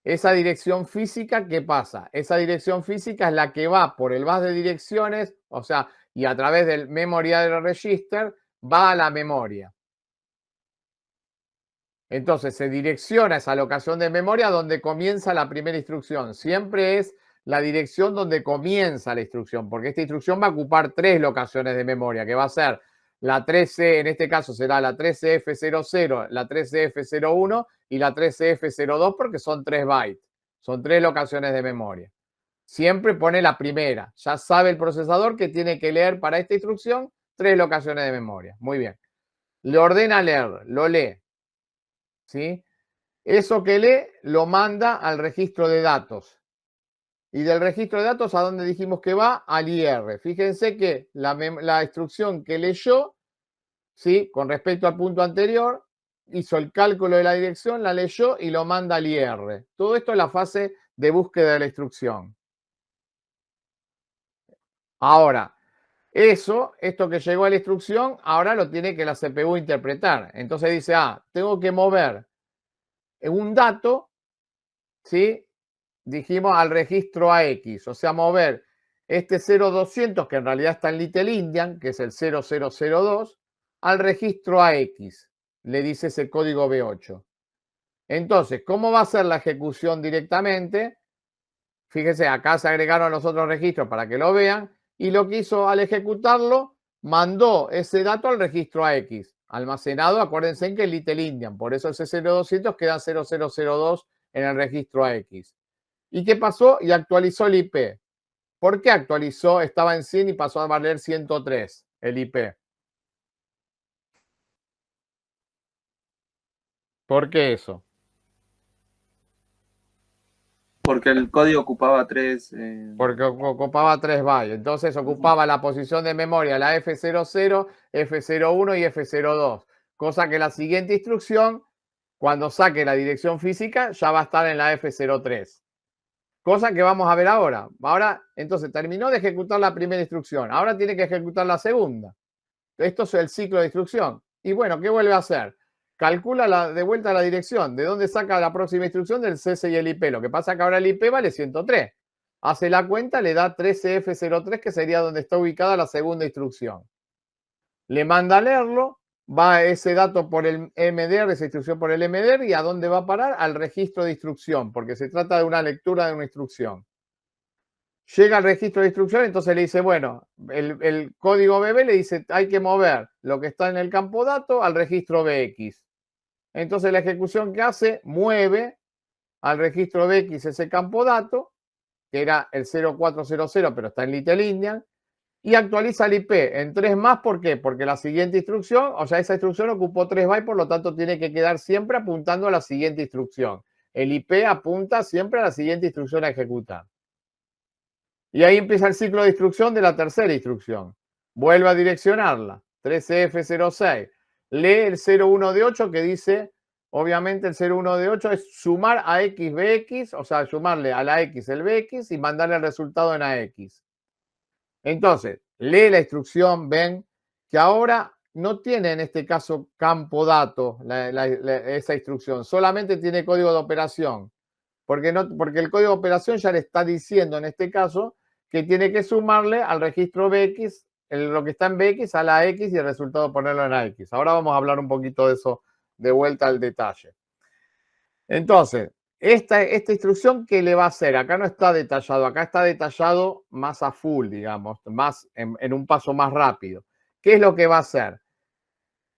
Esa dirección física, ¿qué pasa? Esa dirección física es la que va por el bus de direcciones, o sea, y a través del Memory Address Register va a la memoria. Entonces se direcciona esa locación de memoria donde comienza la primera instrucción. Siempre es la dirección donde comienza la instrucción, porque esta instrucción va a ocupar 3 locaciones de memoria, que va a ser la 13, en este caso será la 13F00, la 13F01 y la 13F02 porque son 3 bytes, son 3 locaciones de memoria. Siempre pone la primera, ya sabe el procesador que tiene que leer para esta instrucción 3 locaciones de memoria. Muy bien. Le ordena leer, lo lee. ¿Sí? Eso que lee lo manda al registro de datos. Y del registro de datos, ¿a dónde dijimos que va? Al IR. Fíjense que la instrucción que leyó, ¿sí? Con respecto al punto anterior, hizo el cálculo de la dirección, la leyó y lo manda al IR. Todo esto es la fase de búsqueda de la instrucción. Ahora, esto que llegó a la instrucción, ahora lo tiene que la CPU interpretar. Entonces dice, tengo que mover un dato, ¿sí? Dijimos al registro AX, o sea, mover este 0200, que en realidad está en Little Indian, que es el 0002, al registro AX, le dice ese código B8. Entonces, ¿cómo va a ser la ejecución directamente? Fíjense, acá se agregaron los otros registros para que lo vean, y lo que hizo al ejecutarlo, mandó ese dato al registro AX, almacenado, acuérdense en que es Little Indian, por eso ese 0200 queda 0002 en el registro AX. ¿Y qué pasó? Y actualizó el IP. ¿Por qué actualizó? Estaba en 100 y pasó a valer 103 el IP. ¿Por qué eso? Porque el código ocupaba 3. Porque ocupaba 3 bytes. Entonces ocupaba la posición de memoria, la F00, F01 y F02. Cosa que la siguiente instrucción, cuando saque la dirección física, ya va a estar en la F03. Cosa que vamos a ver ahora. Ahora, entonces, terminó de ejecutar la primera instrucción. Ahora tiene que ejecutar la segunda. Esto es el ciclo de instrucción. Y bueno, ¿qué vuelve a hacer? Calcula de vuelta la dirección. ¿De dónde saca la próxima instrucción? Del CS y el IP. Lo que pasa es que ahora el IP vale 103. Hace la cuenta, le da 13F03, que sería donde está ubicada la segunda instrucción. Le manda a leerlo, va ese dato por el MDR, esa instrucción por el MDR, ¿y a dónde va a parar? Al registro de instrucción, porque se trata de una lectura de una instrucción. Llega al registro de instrucción, entonces le dice, bueno, el código BB le dice, hay que mover lo que está en el campo dato al registro BX. Entonces la ejecución que hace, mueve al registro BX ese campo dato, que era el 0400, pero está en Little Indian, y actualiza el IP en 3 más. ¿Por qué? Porque la siguiente instrucción, o sea, esa instrucción ocupó 3 bytes, por lo tanto tiene que quedar siempre apuntando a la siguiente instrucción. El IP apunta siempre a la siguiente instrucción a ejecutar. Y ahí empieza el ciclo de instrucción de la tercera instrucción. Vuelve a direccionarla, 13F06. Lee el 01 de 8 que dice, obviamente el 01 de 8 es sumar a X BX, o sea, sumarle a la X el BX y mandarle el resultado en AX. Entonces, lee la instrucción, ven que ahora no tiene en este caso campo dato esa instrucción, solamente tiene código de operación. Porque el código de operación ya le está diciendo en este caso que tiene que sumarle al registro BX, lo que está en BX a la X y el resultado ponerlo en AX. Ahora vamos a hablar un poquito de eso de vuelta al detalle. Entonces, esta instrucción, ¿qué le va a hacer? Acá no está detallado, acá está detallado más a full, digamos, más en un paso más rápido. ¿Qué es lo que va a hacer?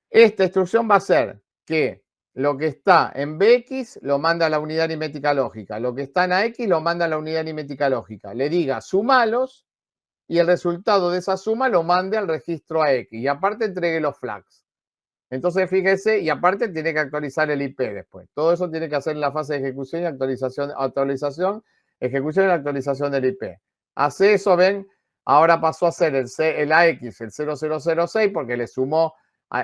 Esta instrucción va a hacer que lo que está en BX lo manda a la unidad aritmética lógica, lo que está en AX lo manda a la unidad aritmética lógica. Le diga, sumalos, y el resultado de esa suma lo mande al registro AX. Y aparte entregue los flags. Entonces, fíjese, y aparte tiene que actualizar el IP después. Todo eso tiene que hacer en la fase de ejecución y actualización, ejecución y actualización del IP. Hace eso, ven, ahora pasó a ser el AX, el 0006, porque le sumó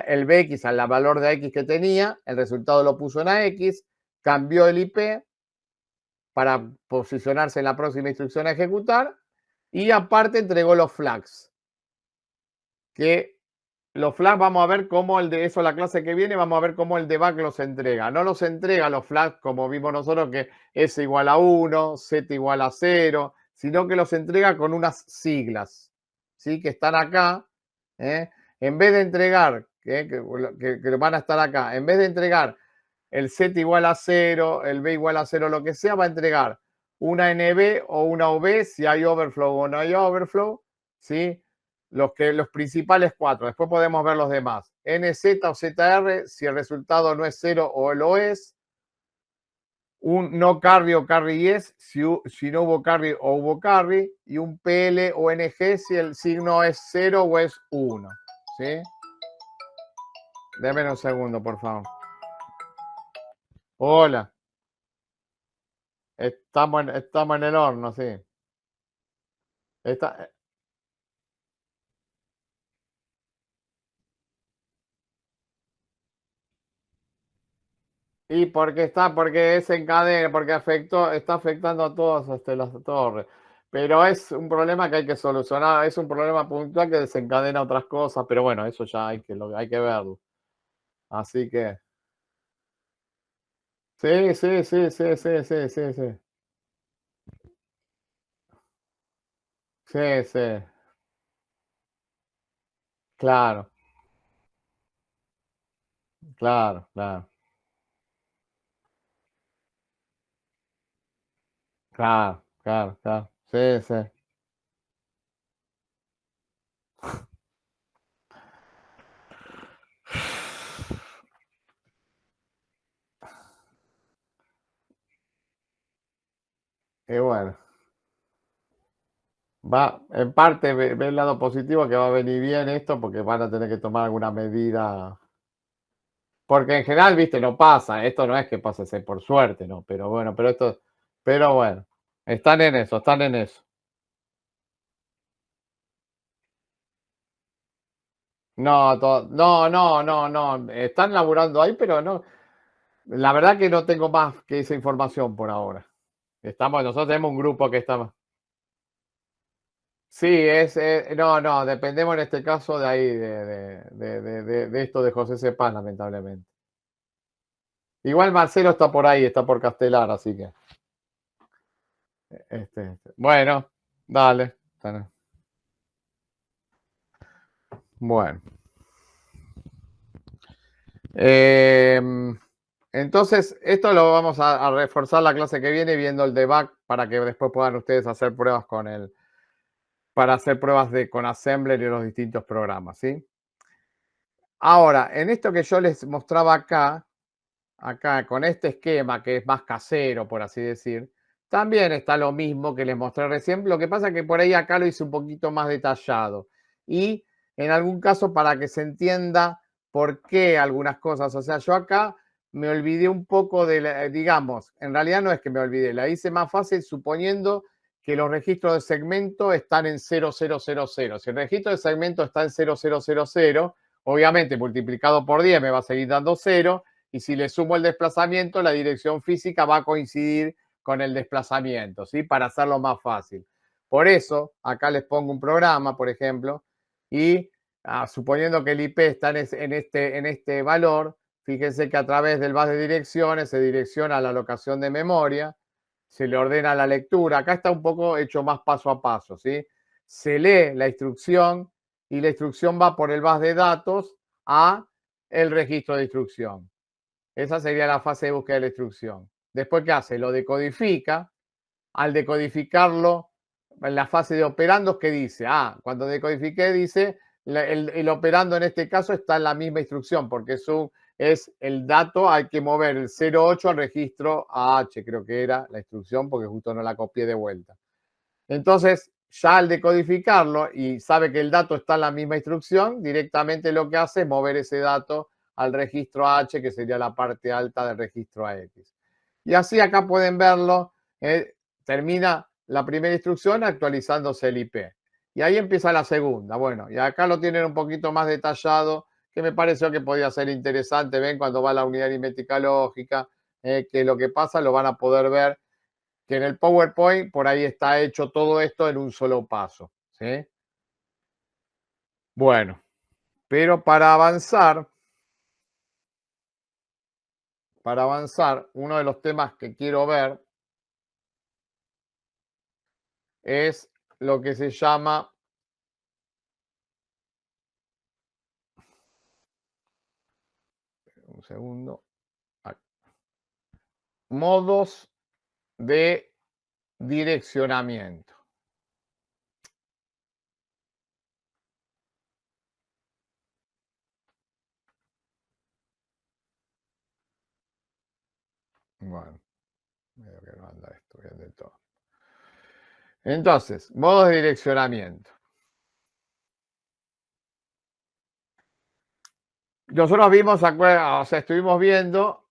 el BX al valor de AX que tenía, el resultado lo puso en AX, cambió el IP para posicionarse en la próxima instrucción a ejecutar, y aparte entregó los flags. Que los flags vamos a ver cómo eso la clase que viene, vamos a ver cómo el debug los entrega. No los entrega los flags como vimos nosotros, que S igual a 1, Z igual a 0, sino que los entrega con unas siglas, ¿sí? Que están acá. En vez de entregar, que van a estar acá, en vez de entregar el Z igual a 0, el B igual a 0, lo que sea, va a entregar una NB o una OB si hay overflow o no hay overflow, ¿sí? los principales 4. Después podemos ver los demás. NZ o ZR, si el resultado no es 0 o lo es. Un no carry o carry yes, si no hubo carry o hubo carry. Y un PL o NG, si el signo es 0 o es 1. ¿Sí? Deme un segundo, por favor. Hola. Estamos en el horno, sí. Y porque es en cadena, porque está afectando a todas las torres. Pero es un problema que hay que solucionar, es un problema puntual que desencadena otras cosas, pero bueno, eso ya hay que verlo. Así que. Sí, sí, sí, sí, sí, sí, sí, sí. Sí, sí. Claro, claro, claro, claro, claro, claro. Sí, sí. Y bueno. En parte, ve el lado positivo que va a venir bien esto porque van a tener que tomar alguna medida. Porque en general, viste, no pasa. Esto no es que pase por suerte, ¿no? Pero bueno, pero bueno, están en eso, están en eso. No, no, no, no, no. Están laburando ahí, pero no. La verdad que no tengo más que esa información por ahora. Nosotros tenemos un grupo que está. Sí, no, no, dependemos en este caso de ahí, de esto de José Cepaz, lamentablemente. Igual Marcelo está por ahí, está por Castelar, así que. Bueno, dale. Bueno. Entonces, esto lo vamos a reforzar la clase que viene viendo el debug para que después puedan ustedes hacer pruebas para hacer pruebas con Assembler y los distintos programas, ¿sí? Ahora, en esto que yo les mostraba acá con este esquema que es más casero, por así decir, también está lo mismo que les mostré recién. Lo que pasa es que por ahí acá lo hice un poquito más detallado. Y en algún caso para que se entienda por qué algunas cosas. O sea, yo acá me olvidé un poco digamos, en realidad no es que me olvidé, la hice más fácil suponiendo que los registros de segmento están en 0000. Si el registro de segmento está en 0000, obviamente multiplicado por 10 me va a seguir dando 0. Y si le sumo el desplazamiento, la dirección física va a coincidir con el desplazamiento, ¿sí? Para hacerlo más fácil. Por eso, acá les pongo un programa, por ejemplo, y suponiendo que el IP está en este valor, fíjense que a través del bus de direcciones se direcciona la locación de memoria, se le ordena la lectura. Acá está un poco hecho más paso a paso, ¿sí? Se lee la instrucción y la instrucción va por el bus de datos a el registro de instrucción. Esa sería la fase de búsqueda de la instrucción. Después, ¿qué hace? Lo decodifica. Al decodificarlo, en la fase de operandos, ¿qué dice? Cuando decodifiqué, dice, el operando en este caso está en la misma instrucción, porque es el dato, hay que mover el 08 al registro AH, creo que era la instrucción, porque justo no la copié de vuelta. Entonces, ya al decodificarlo y sabe que el dato está en la misma instrucción, directamente lo que hace es mover ese dato al registro H, que sería la parte alta del registro AX. Y así acá pueden verlo, termina la primera instrucción actualizándose el IP. Y ahí empieza la segunda. Bueno, y acá lo tienen un poquito más detallado, que me pareció que podía ser interesante. Ven cuando va la unidad aritmética lógica, que lo que pasa lo van a poder ver, que en el PowerPoint por ahí está hecho todo esto en un solo paso, ¿sí? Bueno, pero para avanzar, uno de los temas que quiero ver es lo que se llama un segundo, modos de direccionamiento. Bueno, medio que no anda esto bien del todo. Entonces, modos de direccionamiento. Nosotros vimos, o sea, estuvimos viendo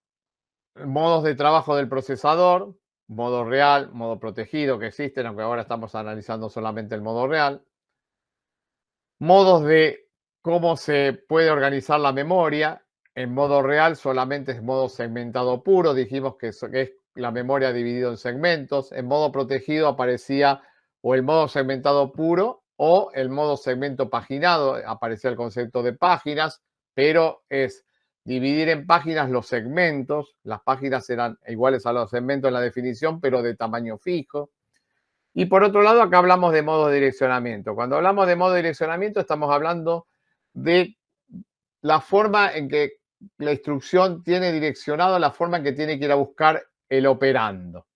modos de trabajo del procesador, modo real, modo protegido que existen, aunque ahora estamos analizando solamente el modo real. Modos de cómo se puede organizar la memoria. En modo real solamente es modo segmentado puro, dijimos que es la memoria dividida en segmentos. En modo protegido aparecía o el modo segmentado puro o el modo segmento paginado, aparecía el concepto de páginas, pero es dividir en páginas los segmentos. Las páginas eran iguales a los segmentos en la definición, pero de tamaño fijo. Y por otro lado, acá hablamos de modo de direccionamiento. Cuando hablamos de modo de direccionamiento, estamos hablando de la forma en que la instrucción tiene direccionado, la forma en que tiene que ir a buscar el operando.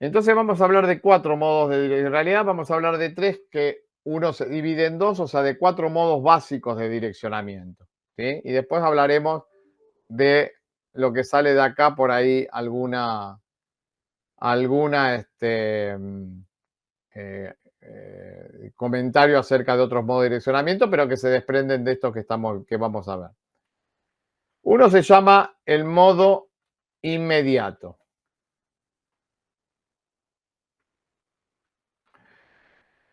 Entonces vamos a hablar de 4 modos en realidad vamos a hablar de 3, que uno se divide en 2, o sea, de 4 modos básicos de direccionamiento, ¿sí? Y después hablaremos de lo que sale de acá por ahí, alguna comentario acerca de otros modos de direccionamiento, pero que se desprenden de estos que vamos a ver. Uno se llama el modo inmediato.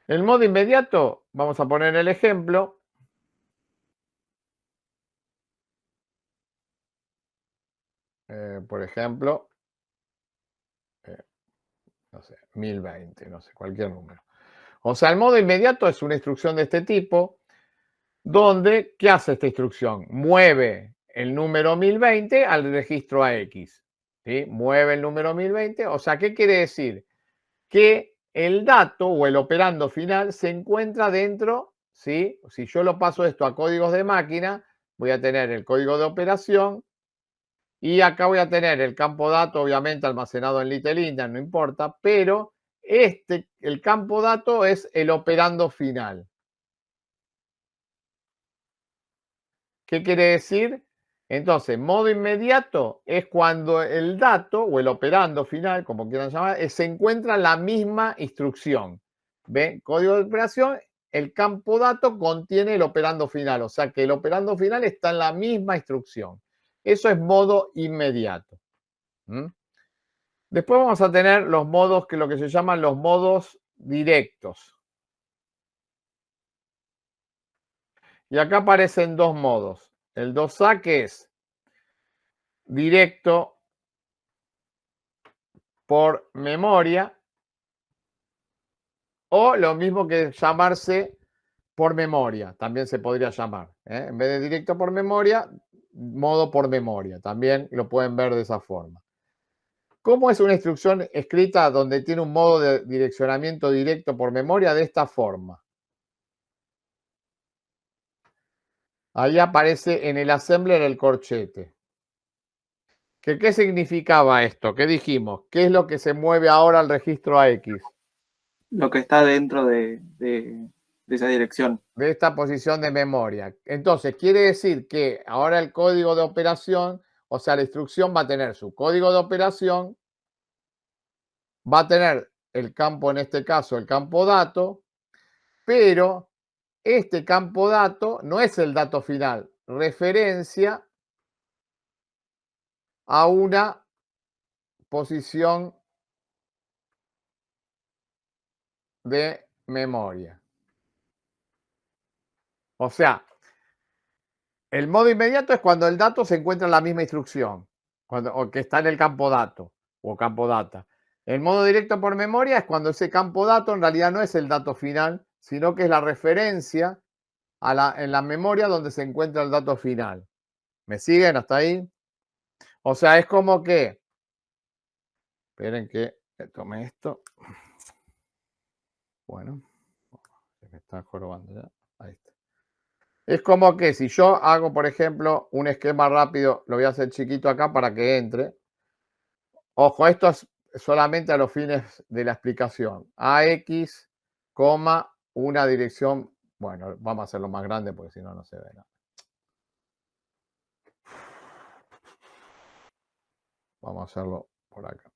El modo inmediato, vamos a poner el ejemplo. Por ejemplo, no sé, 1020, no sé, cualquier número. O sea, el modo inmediato es una instrucción de este tipo, donde, ¿qué hace esta instrucción? Mueve el número 1020 al registro AX. ¿Sí? Mueve el número 1020. O sea, ¿qué quiere decir? Que el dato o el operando final se encuentra dentro, ¿sí? Si yo lo paso esto a códigos de máquina, voy a tener el código de operación y acá voy a tener el campo dato, obviamente almacenado en Little Endian, no importa, pero el campo dato es el operando final. ¿Qué quiere decir? Entonces, modo inmediato es cuando el dato o el operando final, como quieran llamar, se encuentra en la misma instrucción. ¿Ven? Código de operación, el campo dato contiene el operando final, o sea que el operando final está en la misma instrucción. Eso es modo inmediato. Después vamos a tener los modos, lo que se llaman los modos directos. Y acá aparecen dos modos. El 2A, que es directo por memoria, o lo mismo que llamarse por memoria, también se podría llamar. En vez de directo por memoria, modo por memoria. También lo pueden ver de esa forma. ¿Cómo es una instrucción escrita donde tiene un modo de direccionamiento directo por memoria? De esta forma. Ahí aparece en el assembler el corchete. ¿Qué significaba esto? ¿Qué dijimos? ¿Qué es lo que se mueve ahora al registro AX? Lo que está dentro de esa dirección. De esta posición de memoria. Entonces, quiere decir que ahora el código de operación, o sea, la instrucción va a tener su código de operación, va a tener el campo, en este caso, el campo dato, pero este campo dato no es el dato final, referencia a una posición de memoria. O sea, el modo inmediato es cuando el dato se encuentra en la misma instrucción, o que está en el campo dato o campo data. El modo directo por memoria es cuando ese campo dato en realidad no es el dato final, sino que es la referencia en la memoria donde se encuentra el dato final. ¿Me siguen hasta ahí? O sea, es como que... Esperen que tome esto. Bueno, se me está jorobando ya. Ahí está. Es como que si yo hago, por ejemplo, un esquema rápido, lo voy a hacer chiquito acá para que entre. Ojo, esto es solamente a los fines de la explicación. AX, una dirección. Bueno, vamos a hacerlo más grande porque si no, no se ve nada. Vamos a hacerlo por acá.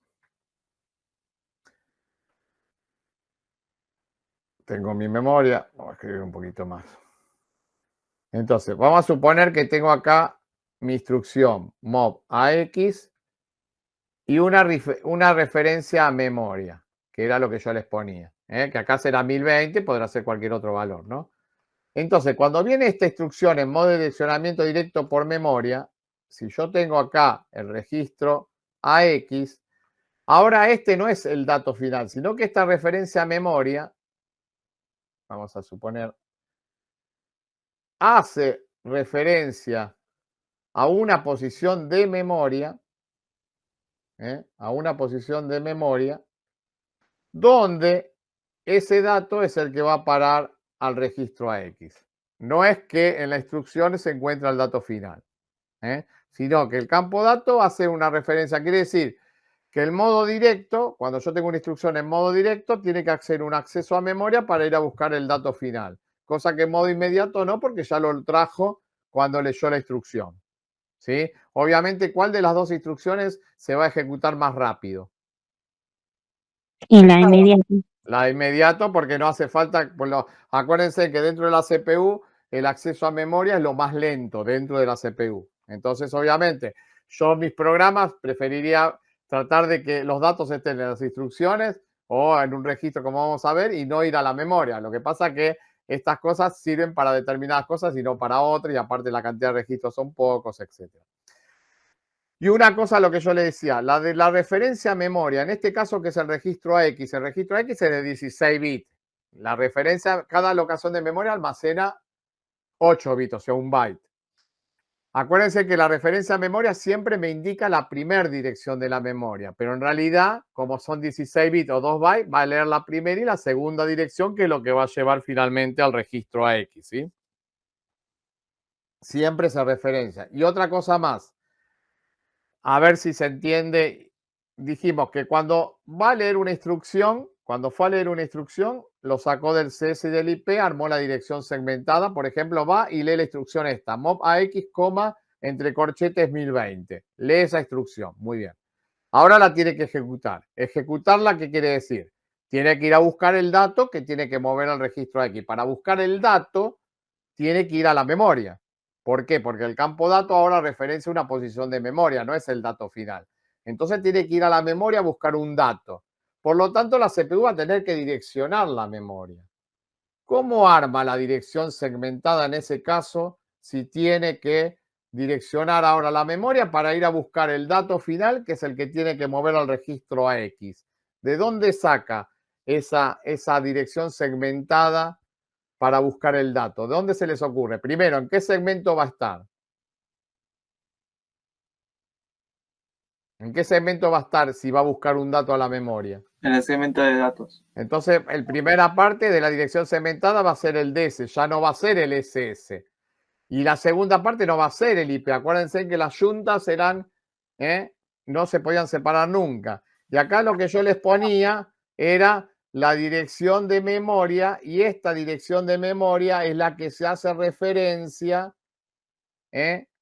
Tengo mi memoria. Vamos a escribir un poquito más. Entonces, vamos a suponer que tengo acá mi instrucción mov AX y una referencia a memoria, que era lo que yo les ponía, que acá será 1020, podrá ser cualquier otro valor, ¿no? Entonces, cuando viene esta instrucción en modo de direccionamiento directo por memoria, si yo tengo acá el registro AX, ahora este no es el dato final, sino que esta referencia a memoria, vamos a suponer, hace referencia a una posición de memoria, a una posición de memoria, donde ese dato es el que va a parar al registro AX. No es que en la instrucción se encuentra el dato final, sino que el campo dato hace una referencia, quiere decir que el modo directo, cuando yo tengo una instrucción en modo directo, tiene que hacer un acceso a memoria para ir a buscar el dato final, cosa que en modo inmediato no, porque ya lo trajo cuando leyó la instrucción, ¿sí? Obviamente, ¿cuál de las dos instrucciones se va a ejecutar más rápido? Y la inmediata. La de inmediato, porque no hace falta, acuérdense que dentro de la CPU el acceso a memoria es lo más lento dentro de la CPU. Entonces, obviamente, yo mis programas preferiría tratar de que los datos estén en las instrucciones o en un registro, como vamos a ver, y no ir a la memoria. Lo que pasa es que estas cosas sirven para determinadas cosas y no para otras, y aparte la cantidad de registros son pocos, etcétera. Y una cosa, lo que yo le decía, la de la referencia a memoria, en este caso que es el registro AX es de 16 bits. La referencia, cada locación de memoria almacena 8 bits, o sea, un byte. Acuérdense que la referencia a memoria siempre me indica la primera dirección de la memoria, pero en realidad, como son 16 bits o 2 bytes, va a leer la primera y la segunda dirección, que es lo que va a llevar finalmente al registro AX, ¿sí? Siempre esa referencia. Y otra cosa más. A ver si se entiende. Dijimos que cuando va a leer una instrucción, cuando fue a leer una instrucción, lo sacó del CS y del IP, armó la dirección segmentada. Por ejemplo, va y lee la instrucción esta, mov AX, entre corchetes 1020. Lee esa instrucción. Muy bien. Ahora la tiene que ejecutar. Ejecutarla, ¿qué quiere decir? Tiene que ir a buscar el dato que tiene que mover al registro AX. Para buscar el dato, tiene que ir a la memoria. ¿Por qué? Porque el campo dato ahora referencia una posición de memoria, no es el dato final. Entonces tiene que ir a la memoria a buscar un dato. Por lo tanto, la CPU va a tener que direccionar la memoria. ¿Cómo arma la dirección segmentada en ese caso si tiene que direccionar ahora la memoria para ir a buscar el dato final, que es el que tiene que mover al registro AX? ¿De dónde saca esa dirección segmentada para buscar el dato? ¿De dónde se les ocurre? Primero, ¿en qué segmento va a estar? ¿En qué segmento va a estar si va a buscar un dato a la memoria? En el segmento de datos. Entonces, la primera parte de la dirección segmentada va a ser el DS, ya no va a ser el SS. Y la segunda parte no va a ser el IP. Acuérdense que las juntas eran, no se podían separar nunca. Y acá lo que yo les ponía era la dirección de memoria, y esta dirección de memoria es la que se hace referencia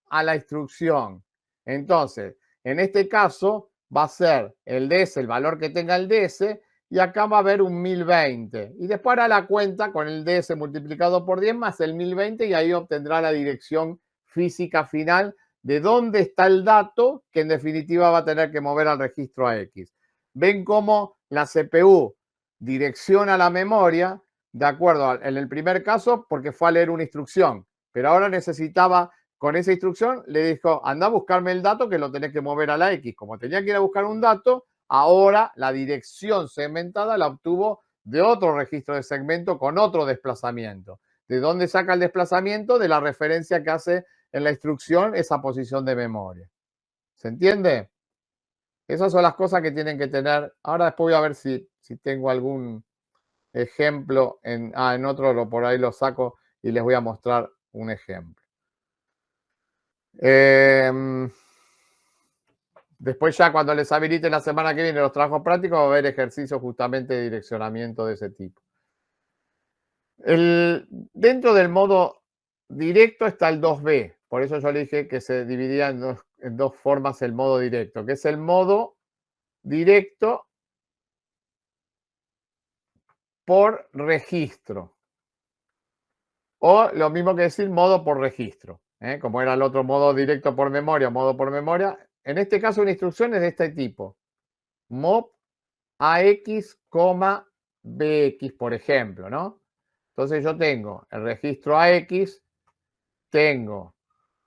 a la instrucción. Entonces, en este caso va a ser el DS, el valor que tenga el DS, y acá va a haber un 1020. Y después hará la cuenta con el DS multiplicado por 10 más el 1020, y ahí obtendrá la dirección física final de dónde está el dato que en definitiva va a tener que mover al registro AX. Ven cómo la CPU direcciona la memoria de acuerdo en el primer caso porque fue a leer una instrucción, pero ahora necesitaba, con esa instrucción le dijo, anda a buscarme el dato que lo tenés que mover a la X. Como tenía que ir a buscar un dato, ahora la dirección segmentada la obtuvo de otro registro de segmento con otro desplazamiento. ¿De dónde saca el desplazamiento? De la referencia que hace en la instrucción esa posición de memoria. ¿Se entiende? Esas son las cosas que tienen que tener. Ahora después voy a ver si tengo algún ejemplo. En otro por ahí lo saco y les voy a mostrar un ejemplo. Después ya cuando les habilite la semana que viene los trabajos prácticos va a haber ejercicios justamente de direccionamiento de ese tipo. Dentro del modo directo está el 2B. Por eso yo le dije que se dividía en dos formas el modo directo, que es el modo directo por registro. O lo mismo que decir modo por registro, como era el otro modo directo por memoria, modo por memoria. En este caso, una instrucción es de este tipo. Mov AX, BX, por ejemplo, ¿no? Entonces yo tengo el registro AX, tengo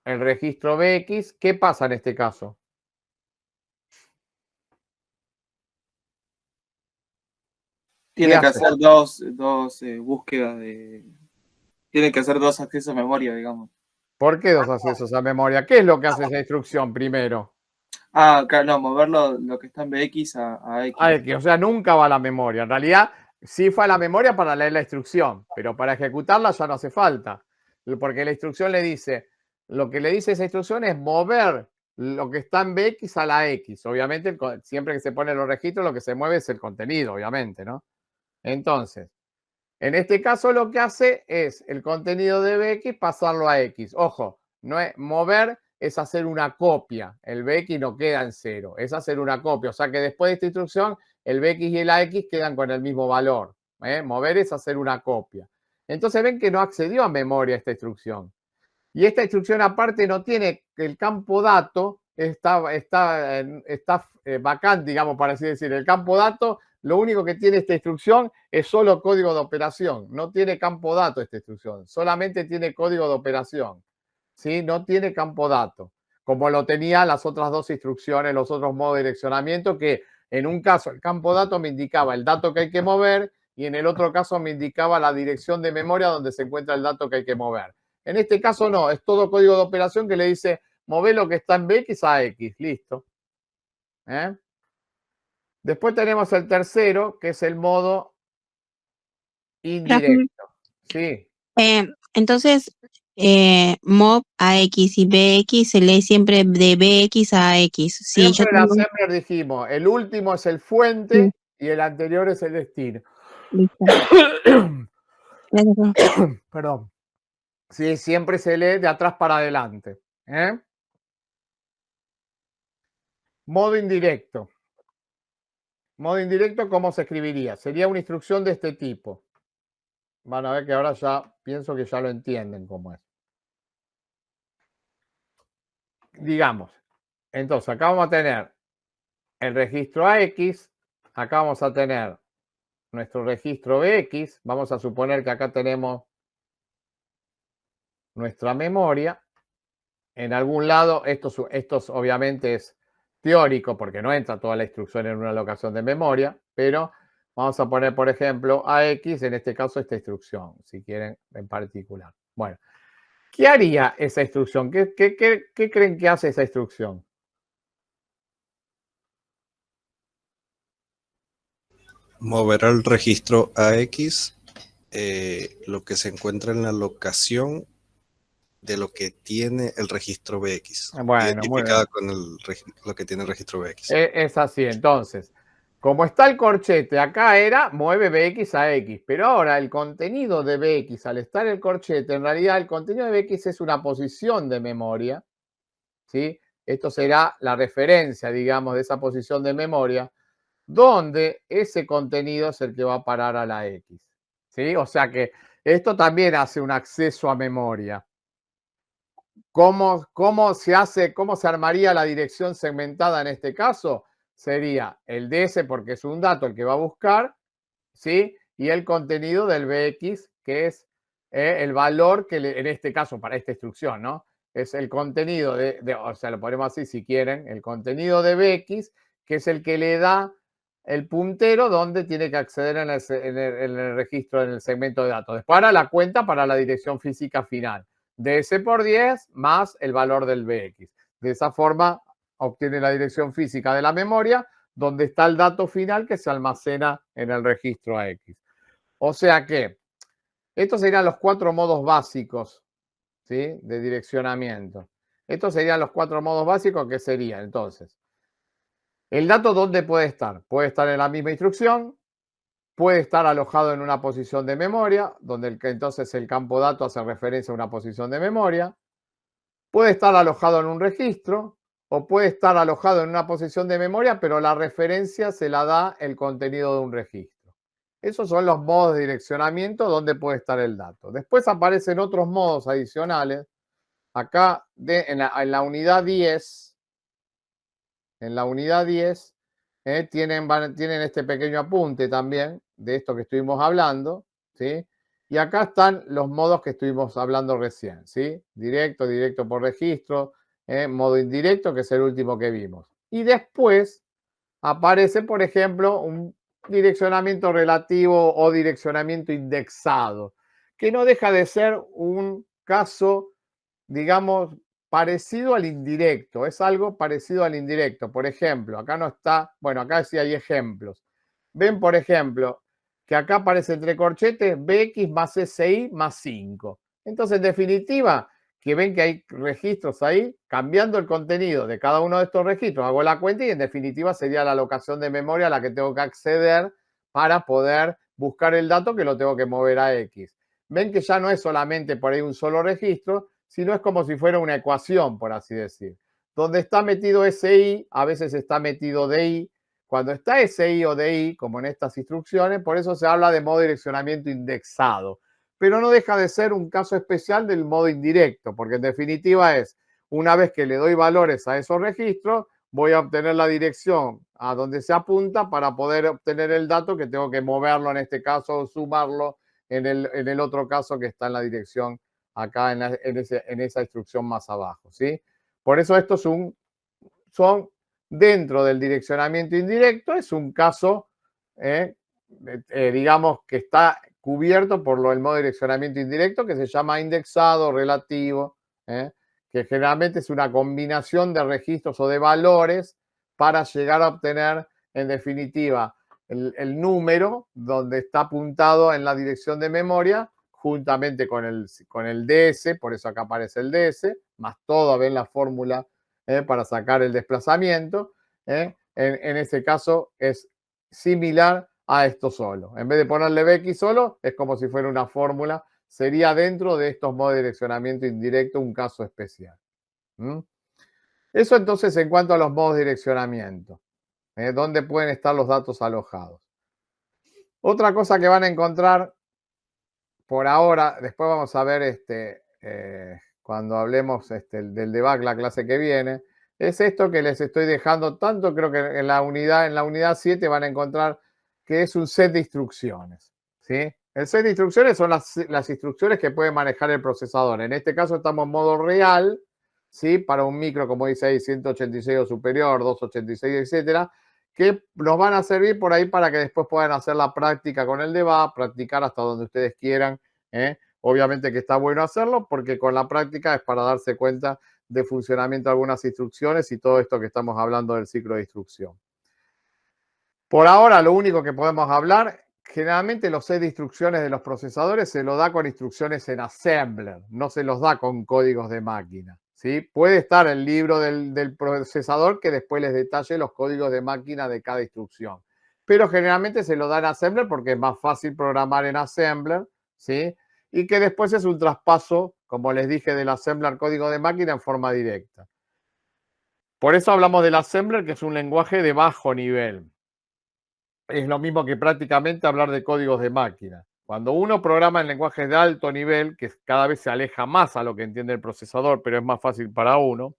el registro BX. ¿Qué pasa en este caso? Tiene que hace? hacer dos búsquedas Tiene que hacer dos accesos a memoria, digamos. ¿Por qué dos accesos a memoria? ¿Qué es lo que hace esa instrucción primero? Claro, no, mover lo que está en BX a X. O sea, nunca va a la memoria. En realidad, sí fue a la memoria para leer la instrucción, pero para ejecutarla ya no hace falta. Porque la instrucción le dice, lo que le dice esa instrucción es mover lo que está en BX a la X. Obviamente, siempre que se ponen los registros, lo que se mueve es el contenido, obviamente, ¿no? Entonces, en este caso lo que hace es el contenido de BX pasarlo a X. Ojo, no es mover, es hacer una copia. El BX no queda en cero, es hacer una copia. O sea que después de esta instrucción, el BX y el AX quedan con el mismo valor. Mover es hacer una copia. Entonces ven que no accedió a memoria esta instrucción. Y esta instrucción aparte no tiene el campo dato, está vacante, digamos, para así decir. El campo dato, lo único que tiene esta instrucción es solo código de operación. No tiene campo dato esta instrucción, solamente tiene código de operación. ¿Sí? No tiene campo dato, como lo tenían las otras dos instrucciones, los otros modos de direccionamiento, que en un caso el campo dato me indicaba el dato que hay que mover y en el otro caso me indicaba la dirección de memoria donde se encuentra el dato que hay que mover. En este caso no, es todo código de operación que le dice mover lo que está en BX a X, listo. Después tenemos el tercero, que es el modo indirecto. Sí. Entonces, mov AX y BX se lee siempre de BX a X. Sí, Siempre en Assembler dijimos, el último es el fuente y el anterior es el destino. Listo. Perdón. Sí, siempre se lee de atrás para adelante. Modo indirecto. Modo indirecto, ¿cómo se escribiría? Sería una instrucción de este tipo. Van a ver que ahora ya pienso que ya lo entienden cómo es. Digamos, entonces acá vamos a tener el registro AX, acá vamos a tener nuestro registro BX, vamos a suponer que acá tenemos nuestra memoria. En algún lado, esto obviamente es teórico porque no entra toda la instrucción en una locación de memoria, pero vamos a poner, por ejemplo, AX, en este caso esta instrucción, si quieren en particular. Bueno, ¿qué haría esa instrucción? ¿Qué creen que hace esa instrucción? Moverá el registro AX lo que se encuentra en la locación de lo que tiene el registro BX. Bueno, identificada con lo que tiene el registro BX. Es así, entonces. Como está el corchete, acá era mueve BX a X, pero ahora el contenido de BX, al estar el corchete, en realidad el contenido de BX es una posición de memoria, ¿sí? Esto será la referencia, digamos, de esa posición de memoria, donde ese contenido es el que va a parar a la X, ¿sí? O sea que esto también hace un acceso a memoria. ¿Cómo se armaría la dirección segmentada en este caso? Sería el DS porque es un dato el que va a buscar, ¿sí? Y el contenido del BX, que es el valor que en este caso para esta instrucción, ¿no? Es el contenido o sea, lo ponemos así si quieren, el contenido de BX, que es el que le da el puntero donde tiene que acceder en el registro, en el segmento de datos. Después hará la cuenta para la dirección física final. DS por 10 más el valor del BX. De esa forma obtiene la dirección física de la memoria donde está el dato final que se almacena en el registro AX. O sea que estos serían los 4 modos básicos, ¿sí? De direccionamiento. Estos serían los 4 modos básicos que serían, entonces, el dato ¿dónde puede estar? Puede estar en la misma instrucción, puede estar alojado en una posición de memoria, donde entonces el campo dato hace referencia a una posición de memoria, puede estar alojado en un registro o puede estar alojado en una posición de memoria, pero la referencia se la da el contenido de un registro. Esos son los modos de direccionamiento donde puede estar el dato. Después aparecen otros modos adicionales. Acá en la unidad 10, tienen este pequeño apunte también de esto que estuvimos hablando, ¿sí? Y acá están los modos que estuvimos hablando recién, ¿sí? Directo, directo por registro, modo indirecto, que es el último que vimos. Y después aparece, por ejemplo, un direccionamiento relativo o direccionamiento indexado, que no deja de ser un caso, digamos, parecido al indirecto. Es algo parecido al indirecto. Por ejemplo, acá no está, bueno, acá sí hay ejemplos. Ven, por ejemplo, que acá aparece entre corchetes BX más SI más 5. Entonces, en definitiva, que ven que hay registros ahí, cambiando el contenido de cada uno de estos registros, hago la cuenta y en definitiva sería la alocación de memoria a la que tengo que acceder para poder buscar el dato que lo tengo que mover a X. Ven que ya no es solamente por ahí un solo registro, sino es como si fuera una ecuación, por así decir. Donde está metido SI, a veces está metido DI. Cuando está SI o DI, como en estas instrucciones, por eso se habla de modo de direccionamiento indexado. Pero no deja de ser un caso especial del modo indirecto, porque en definitiva es, una vez que le doy valores a esos registros, voy a obtener la dirección a donde se apunta para poder obtener el dato que tengo que moverlo en este caso o sumarlo en el otro caso que está en la dirección acá en esa instrucción más abajo, ¿sí? Por eso estos son dentro del direccionamiento indirecto, es un caso, digamos, que está cubierto por el modo de direccionamiento indirecto que se llama indexado, relativo, que generalmente es una combinación de registros o de valores para llegar a obtener, en definitiva, el número donde está apuntado en la dirección de memoria juntamente con el DS, por eso acá aparece el DS, más todo, ven la fórmula para sacar el desplazamiento. En ese caso es similar a esto solo. En vez de ponerle BX solo, es como si fuera una fórmula. Sería dentro de estos modos de direccionamiento indirecto un caso especial. Eso entonces en cuanto a los modos de direccionamiento, donde pueden estar los datos alojados. Otra cosa que van a encontrar por ahora, después vamos a ver cuando hablemos del debug la clase que viene, es esto que les estoy dejando tanto, creo que en la unidad 7 van a encontrar que es un set de instrucciones, ¿sí? El set de instrucciones son las instrucciones que puede manejar el procesador. En este caso estamos en modo real, ¿sí? Para un micro, como dice ahí, 186 o superior, 286, etcétera, que nos van a servir por ahí para que después puedan hacer la práctica con el debug, practicar hasta donde ustedes quieran. Obviamente que está bueno hacerlo porque con la práctica es para darse cuenta de funcionamiento de algunas instrucciones y todo esto que estamos hablando del ciclo de instrucción. Por ahora, lo único que podemos hablar, generalmente los set de instrucciones de los procesadores se lo da con instrucciones en assembler, no se los da con códigos de máquina. ¿Sí? Puede estar el libro del procesador que después les detalle los códigos de máquina de cada instrucción. Pero generalmente se lo da en assembler porque es más fácil programar en assembler, ¿sí? Y que después es un traspaso, como les dije, del assembler al código de máquina en forma directa. Por eso hablamos del assembler, que es un lenguaje de bajo nivel. Es lo mismo que prácticamente hablar de códigos de máquina. Cuando uno programa en lenguajes de alto nivel, que cada vez se aleja más a lo que entiende el procesador, pero es más fácil para uno,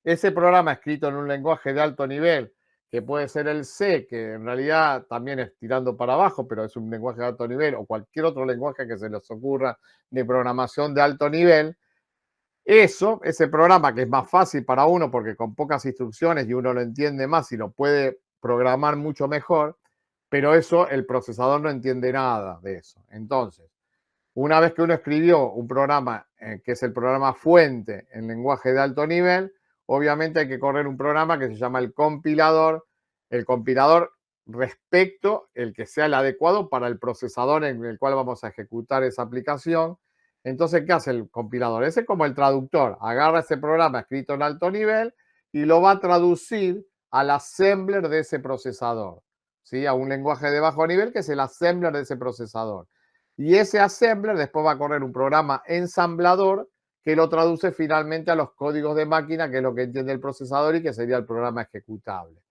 ese programa escrito en un lenguaje de alto nivel, que puede ser el C, que en realidad también es tirando para abajo, pero es un lenguaje de alto nivel, o cualquier otro lenguaje que se les ocurra de programación de alto nivel, ese programa que es más fácil para uno porque con pocas instrucciones y uno lo entiende más y lo puede programar mucho mejor, pero eso el procesador no entiende nada de eso. Entonces, una vez que uno escribió un programa que es el programa fuente en lenguaje de alto nivel, obviamente hay que correr un programa que se llama el compilador respecto el que sea el adecuado para el procesador en el cual vamos a ejecutar esa aplicación. Entonces, ¿qué hace el compilador? Ese es como el traductor. Agarra ese programa escrito en alto nivel y lo va a traducir al assembler de ese procesador, ¿sí? A un lenguaje de bajo nivel que es el assembler de ese procesador. Y ese assembler después va a correr un programa ensamblador que lo traduce finalmente a los códigos de máquina, que es lo que entiende el procesador y que sería el programa ejecutable.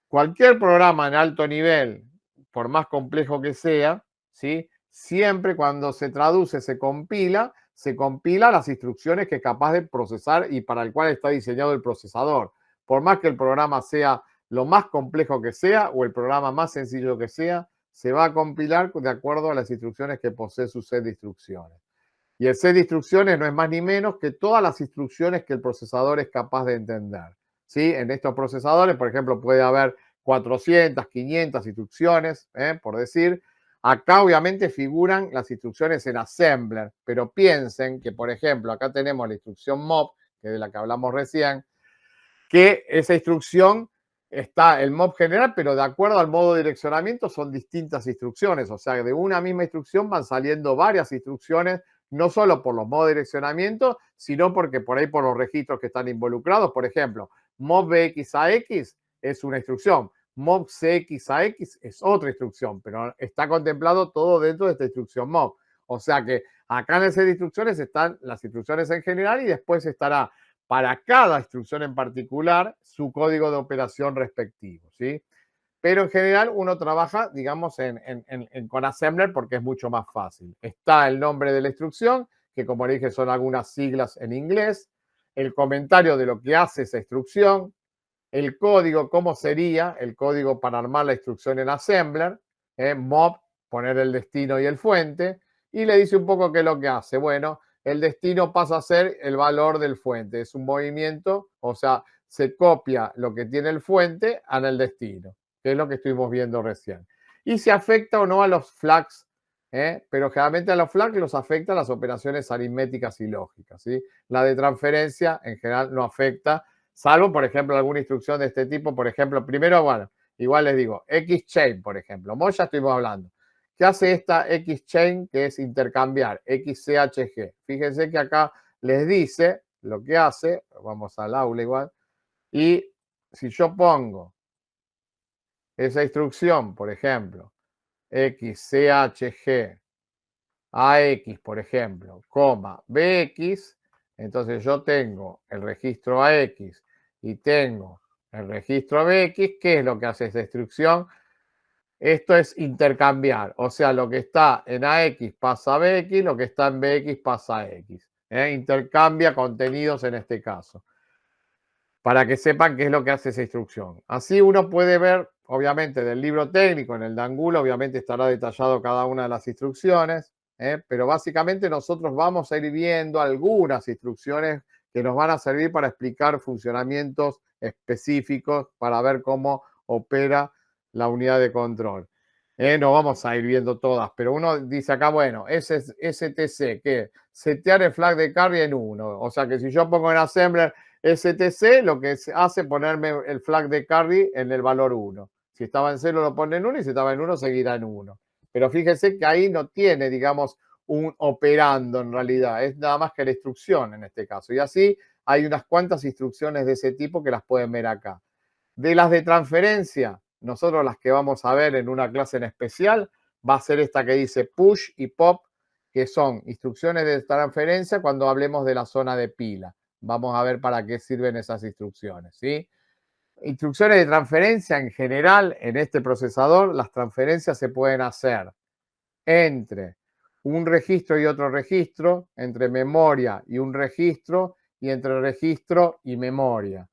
Cualquier programa en alto nivel, por más complejo que sea, ¿sí? Siempre cuando se traduce, se compila las instrucciones que es capaz de procesar y para el cual está diseñado el procesador. Por más que el programa sea lo más complejo que sea o el programa más sencillo que sea, se va a compilar de acuerdo a las instrucciones que posee su set de instrucciones. Y el set de instrucciones no es más ni menos que todas las instrucciones que el procesador es capaz de entender. ¿Sí? En estos procesadores, por ejemplo, puede haber 400, 500 instrucciones, por decir. Acá obviamente figuran las instrucciones en assembler, pero piensen que, por ejemplo, acá tenemos la instrucción mob, que es de la que hablamos recién, que esa instrucción está el mob general, pero de acuerdo al modo de direccionamiento son distintas instrucciones. O sea, de una misma instrucción van saliendo varias instrucciones, no solo por los modos de direccionamiento, sino porque por ahí por los registros que están involucrados. Por ejemplo, mob BX a X es una instrucción, mob CX a X es otra instrucción, pero está contemplado todo dentro de esta instrucción mob. O sea que acá en esa instrucciones están las instrucciones en general y después estará para cada instrucción en particular su código de operación respectivo, ¿sí? Pero en general uno trabaja, digamos, con assembler porque es mucho más fácil. Está el nombre de la instrucción, que como le dije son algunas siglas en inglés, el comentario de lo que hace esa instrucción, el código, cómo sería el código para armar la instrucción en assembler, mob, poner el destino y el fuente, y le dice un poco qué es lo que hace. Bueno, el destino pasa a ser el valor del fuente. Es un movimiento, o sea, se copia lo que tiene el fuente en el destino, que es lo que estuvimos viendo recién. Y se afecta o no a los flags, pero generalmente a los flags los afecta las operaciones aritméticas y lógicas, ¿sí? La de transferencia en general no afecta, salvo, por ejemplo, alguna instrucción de este tipo. Por ejemplo, primero, bueno, igual les digo, X-chain, por ejemplo. Ya estuvimos hablando. ¿Qué hace esta X-chain? Que es intercambiar, XCHG. Fíjense que acá les dice lo que hace. Vamos al aula igual. Y si yo pongo esa instrucción, por ejemplo, XCHG AX, por ejemplo, coma BX, entonces yo tengo el registro AX y tengo el registro BX. ¿Qué es lo que hace esta instrucción? Esto es intercambiar, o sea, lo que está en AX pasa a BX, lo que está en BX pasa a X. Intercambia contenidos en este caso, para que sepan qué es lo que hace esa instrucción. Así uno puede ver, obviamente, del libro técnico, en el Dangul, obviamente estará detallado cada una de las instrucciones, pero básicamente nosotros vamos a ir viendo algunas instrucciones que nos van a servir para explicar funcionamientos específicos, para ver cómo opera la unidad de control. No vamos a ir viendo todas, pero uno dice acá, bueno, ese es STC, que setear el flag de carry en 1. O sea que si yo pongo en assembler STC, lo que hace ponerme el flag de carry en el valor 1. Si estaba en 0 lo pone en 1 y si estaba en 1 seguirá en 1. Pero fíjense que ahí no tiene, digamos, un operando en realidad. Es nada más que la instrucción en este caso. Y así hay unas cuantas instrucciones de ese tipo que las pueden ver acá. De las de transferencia, nosotros las que vamos a ver en una clase en especial, va a ser esta que dice push y pop, que son instrucciones de transferencia cuando hablemos de la zona de pila. Vamos a ver para qué sirven esas instrucciones, ¿sí? Instrucciones de transferencia en general en este procesador, las transferencias se pueden hacer entre un registro y otro registro, entre memoria y un registro, y entre registro y memoria.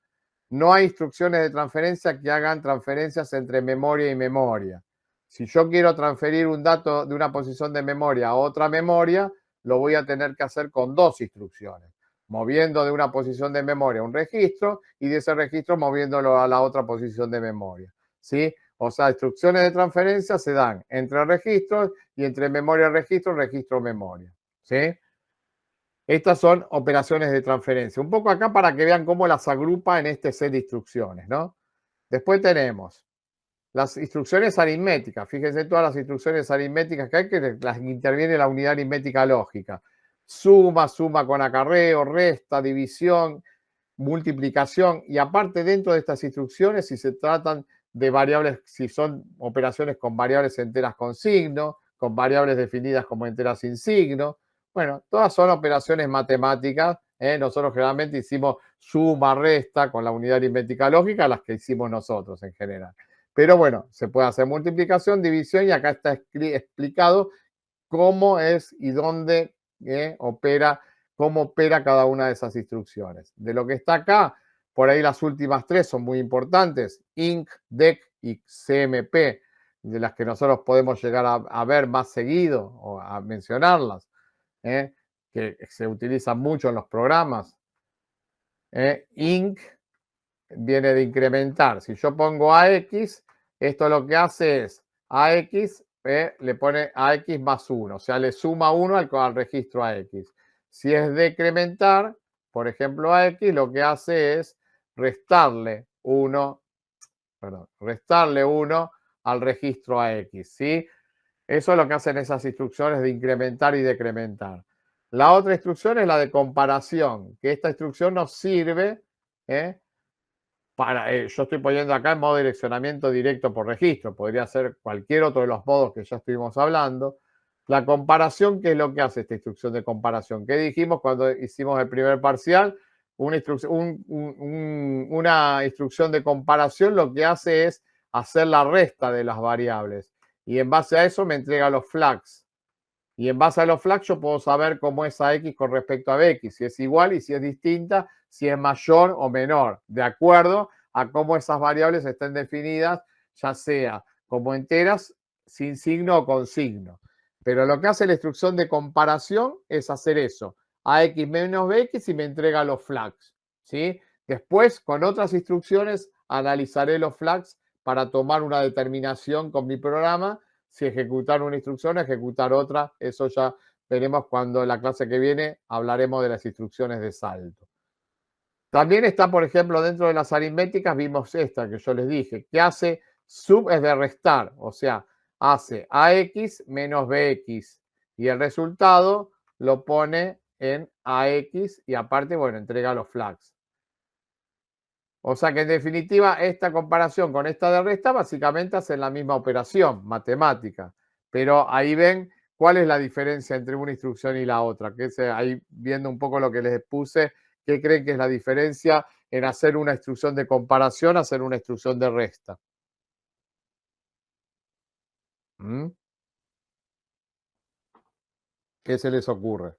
No hay instrucciones de transferencia que hagan transferencias entre memoria y memoria. Si yo quiero transferir un dato de una posición de memoria a otra memoria, lo voy a tener que hacer con dos instrucciones, moviendo de una posición de memoria un registro y de ese registro moviéndolo a la otra posición de memoria, ¿sí? O sea, instrucciones de transferencia se dan entre registros y entre memoria registro, registro memoria, ¿sí? Estas son operaciones de transferencia. Un poco acá para que vean cómo las agrupa en este set de instrucciones, ¿no? Después tenemos las instrucciones aritméticas. Fíjense todas las instrucciones aritméticas que hay, que las interviene la unidad aritmética lógica. Suma, suma con acarreo, resta, división, multiplicación. Y aparte, dentro de estas instrucciones, si se tratan de variables, si son operaciones con variables enteras con signo, con variables definidas como enteras sin signo, Bueno, todas son operaciones matemáticas. Nosotros generalmente hicimos suma, resta con la unidad aritmética lógica, las que hicimos nosotros en general. Pero bueno, se puede hacer multiplicación, división y acá está explicado cómo es y dónde opera, cómo opera cada una de esas instrucciones. De lo que está acá, por ahí las últimas tres son muy importantes, INC, DEC y CMP, de las que nosotros podemos llegar a ver más seguido o a mencionarlas, que se utilizan mucho en los programas. INC viene de incrementar. Si yo pongo AX, esto lo que hace es AX, le pone AX más 1, o sea, le suma 1 al registro AX. Si es decrementar, por ejemplo, AX, lo que hace es restarle 1 al registro AX, ¿sí? Eso es lo que hacen esas instrucciones de incrementar y decrementar. La otra instrucción es la de comparación, que esta instrucción nos sirve yo estoy poniendo acá en modo direccionamiento directo por registro, podría ser cualquier otro de los modos que ya estuvimos hablando. La comparación, ¿qué es lo que hace esta instrucción de comparación? ¿Qué dijimos cuando hicimos el primer parcial? Una instrucción de comparación lo que hace es hacer la resta de las variables y en base a eso me entrega los flags. Y en base a los flags yo puedo saber cómo es AX con respecto a BX, si es igual y si es distinta, si es mayor o menor, de acuerdo a cómo esas variables estén definidas, ya sea como enteras, sin signo o con signo. Pero lo que hace la instrucción de comparación es hacer eso, AX menos BX y me entrega los flags, ¿sí? Después, con otras instrucciones, analizaré los flags para tomar una determinación con mi programa, si ejecutar una instrucción o ejecutar otra. Eso ya veremos cuando en la clase que viene hablaremos de las instrucciones de salto. También está, por ejemplo, dentro de las aritméticas, vimos esta que yo les dije, que hace sub es de restar, o sea, hace AX menos BX y el resultado lo pone en AX y aparte, bueno, entrega los flags. O sea que en definitiva esta comparación con esta de resta básicamente hacen la misma operación matemática. Pero ahí ven cuál es la diferencia entre una instrucción y la otra. Que es ahí viendo un poco lo que les puse, ¿qué creen que es la diferencia en hacer una instrucción de comparación a hacer una instrucción de resta? ¿Qué se les ocurre?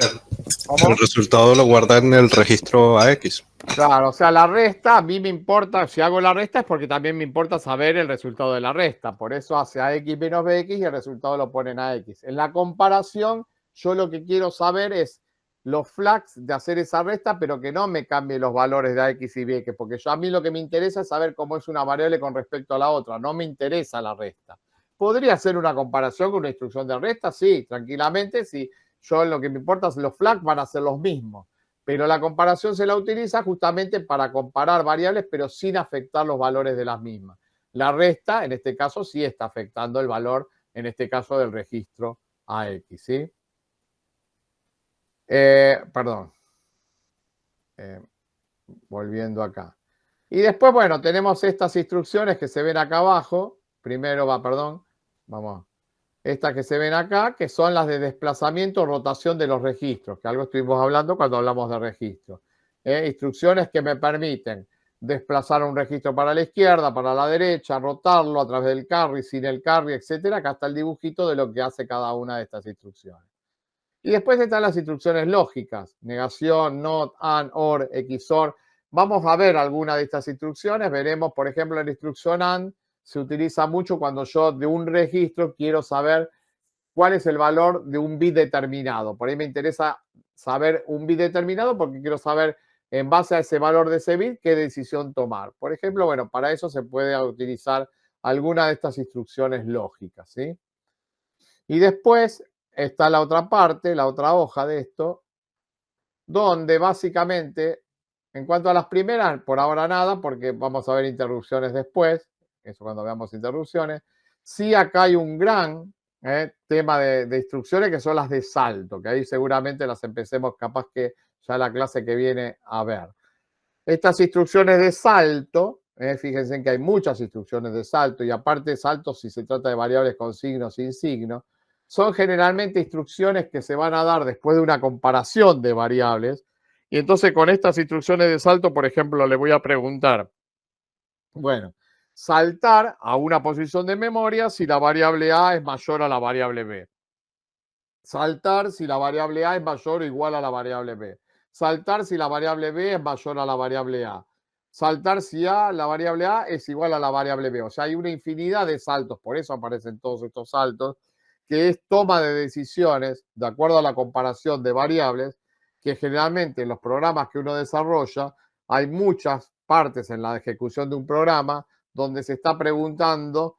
El resultado lo guarda en el registro AX. Claro, o sea, la resta, a mí me importa, si hago la resta es porque también me importa saber el resultado de la resta. Por eso hace AX menos BX y el resultado lo pone en AX. En la comparación, yo lo que quiero saber es los flags de hacer esa resta, pero que no me cambie los valores de AX y BX, porque a mí lo que me interesa es saber cómo es una variable con respecto a la otra. No me interesa la resta. ¿Podría hacer una comparación con una instrucción de resta? Sí, tranquilamente, sí. Yo lo que me importa es los flags van a ser los mismos. Pero la comparación se la utiliza justamente para comparar variables, pero sin afectar los valores de las mismas. La resta, en este caso, sí está afectando el valor, en este caso, del registro AX, ¿sí? Perdón. Volviendo acá. Y después, bueno, tenemos estas instrucciones que se ven acá abajo. Primero vamos. Estas que se ven acá, que son las de desplazamiento o rotación de los registros, que algo estuvimos hablando cuando hablamos de registros. Instrucciones que me permiten desplazar un registro para la izquierda, para la derecha, rotarlo a través del carry, sin el carry, etcétera. Acá está el dibujito de lo que hace cada una de estas instrucciones. Y después están las instrucciones lógicas, negación, not, and, or, XOR. Vamos a ver alguna de estas instrucciones. Veremos, por ejemplo, la instrucción AND se utiliza mucho cuando yo de un registro quiero saber cuál es el valor de un bit determinado. Por ahí me interesa saber un bit determinado porque quiero saber en base a ese valor de ese bit qué decisión tomar. Por ejemplo, bueno, para eso se puede utilizar alguna de estas instrucciones lógicas, ¿sí? Y después está la otra parte, la otra hoja de esto, donde básicamente, en cuanto a las primeras, por ahora nada, porque vamos a ver interrupciones después, eso cuando veamos interrupciones. Sí, acá hay un gran tema de instrucciones que son las de salto, que ahí seguramente las empecemos capaz que ya la clase que viene a ver. Estas instrucciones de salto Fíjense en que hay muchas instrucciones de salto y aparte saltos si se trata de variables con signo o sin signo. Son generalmente instrucciones que se van a dar después de una comparación de variables. Y entonces con estas instrucciones de salto, por ejemplo, le voy a preguntar, bueno, saltar a una posición de memoria si la variable A es mayor a la variable B. Saltar si la variable A es mayor o igual a la variable B. Saltar si la variable B es mayor a la variable A. Saltar si la variable A es igual a la variable B. O sea, hay una infinidad de saltos, por eso aparecen todos estos saltos, que es toma de decisiones de acuerdo a la comparación de variables, que generalmente en los programas que uno desarrolla hay muchas partes en la ejecución de un programa donde se está preguntando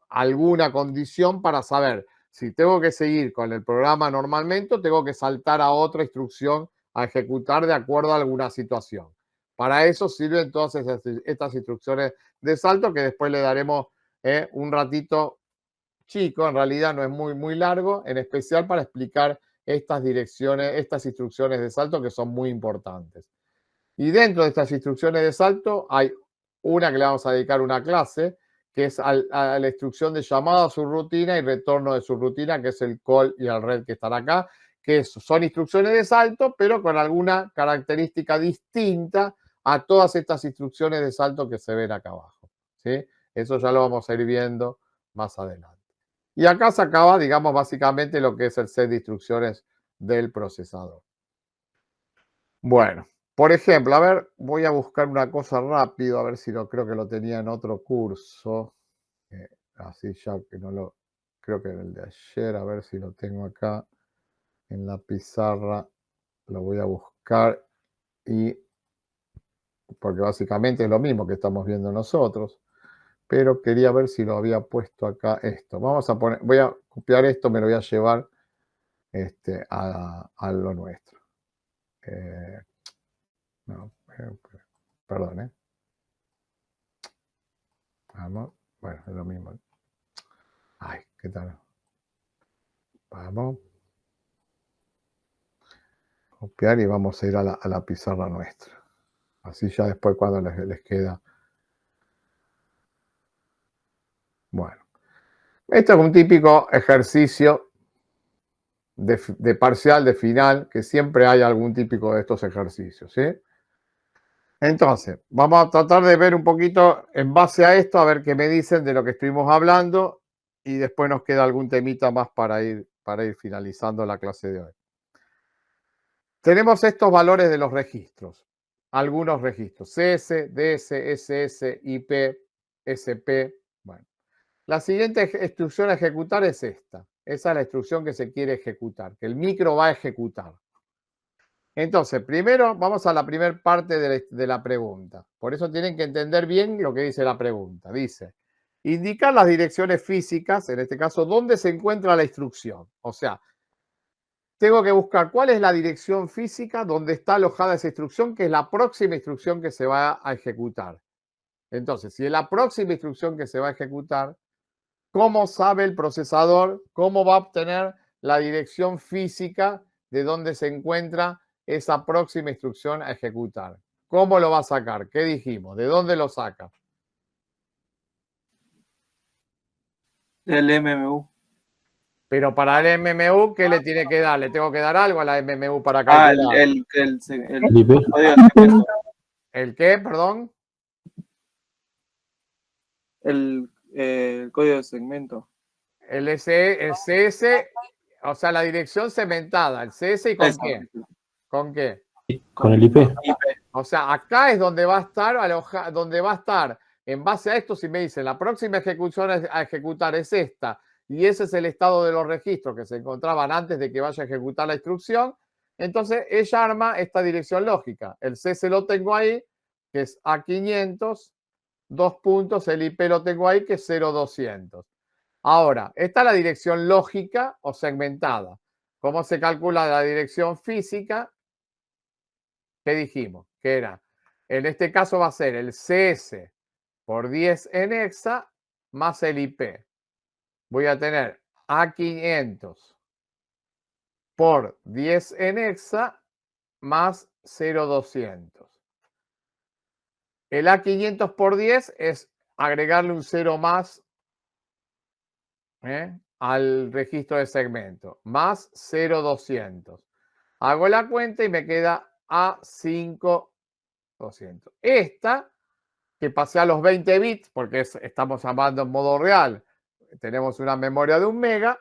alguna condición para saber si tengo que seguir con el programa normalmente o tengo que saltar a otra instrucción a ejecutar de acuerdo a alguna situación. Para eso sirven todas estas instrucciones de salto que después le daremos un ratito chico, en realidad no es muy largo, en especial para explicar estas instrucciones de salto que son muy importantes. Y dentro de estas instrucciones de salto hay una que le vamos a dedicar una clase, que es a la instrucción de llamada a subrutina y retorno de subrutina, que es el call y el red que están acá, que son instrucciones de salto, pero con alguna característica distinta a todas estas instrucciones de salto que se ven acá abajo, ¿sí? Eso ya lo vamos a ir viendo más adelante. Y acá se acaba, digamos, básicamente lo que es el set de instrucciones del procesador. Bueno, por ejemplo, a ver, voy a buscar una cosa rápido, a ver si creo que lo tenía en otro curso. Así ya que no lo, creo que en el de ayer, a ver si lo tengo acá en la pizarra. Lo voy a buscar porque básicamente es lo mismo que estamos viendo nosotros. Pero quería ver si lo había puesto acá esto. Vamos a poner, voy a copiar esto, me lo voy a llevar a lo nuestro. No, perdón, Vamos, bueno, es lo mismo. Ay, ¿qué tal? Vamos. Copiar y vamos a ir a la pizarra nuestra. Así ya después cuando les queda. Bueno. Este es un típico ejercicio de parcial, de final, que siempre hay algún típico de estos ejercicios, ¿sí? Entonces, vamos a tratar de ver un poquito en base a esto, a ver qué me dicen de lo que estuvimos hablando y después nos queda algún temita más para ir finalizando la clase de hoy. Tenemos estos valores de los registros, algunos registros, CS, DS, SS, IP, SP. Bueno, la siguiente instrucción a ejecutar es esta. Esa es la instrucción que se quiere ejecutar, que el micro va a ejecutar. Entonces, primero vamos a la primera parte de la pregunta. Por eso tienen que entender bien lo que dice la pregunta. Dice, indicar las direcciones físicas, en este caso, dónde se encuentra la instrucción. O sea, tengo que buscar cuál es la dirección física donde está alojada esa instrucción, que es la próxima instrucción que se va a ejecutar. Entonces, si es la próxima instrucción que se va a ejecutar, ¿cómo sabe el procesador, cómo va a obtener la dirección física de donde se encuentra esa próxima instrucción a ejecutar? ¿Cómo lo va a sacar? ¿Qué dijimos? ¿De dónde lo saca? Del MMU. Pero para el MMU, ¿qué le tiene que dar? ¿Le tengo que dar algo a la MMU para calcular? El código de segmento. ¿El qué? Perdón. El código de segmento. El CS, o sea, la dirección segmentada. ¿El CS y con qué? ¿Con qué? Con el IP. O sea, acá es donde va a estar, en base a esto, si me dicen, la próxima ejecución a ejecutar es esta, y ese es el estado de los registros que se encontraban antes de que vaya a ejecutar la instrucción, entonces ella arma esta dirección lógica. El CS lo tengo ahí, que es A500, 2 puntos, el IP lo tengo ahí, que es 0200. Ahora, esta es la dirección lógica o segmentada. ¿Cómo se calcula la dirección física? ¿Qué dijimos? Que era, en este caso va a ser el CS por 10 en hexa más el IP. Voy a tener A500 por 10 en hexa más 0200. el A500 por 10 es agregarle un 0 más al registro de segmento, más 0,200. Hago la cuenta y me queda A5,200. Esta, que pasé a los 20 bits, porque estamos hablando en modo real, tenemos una memoria de 1 mega,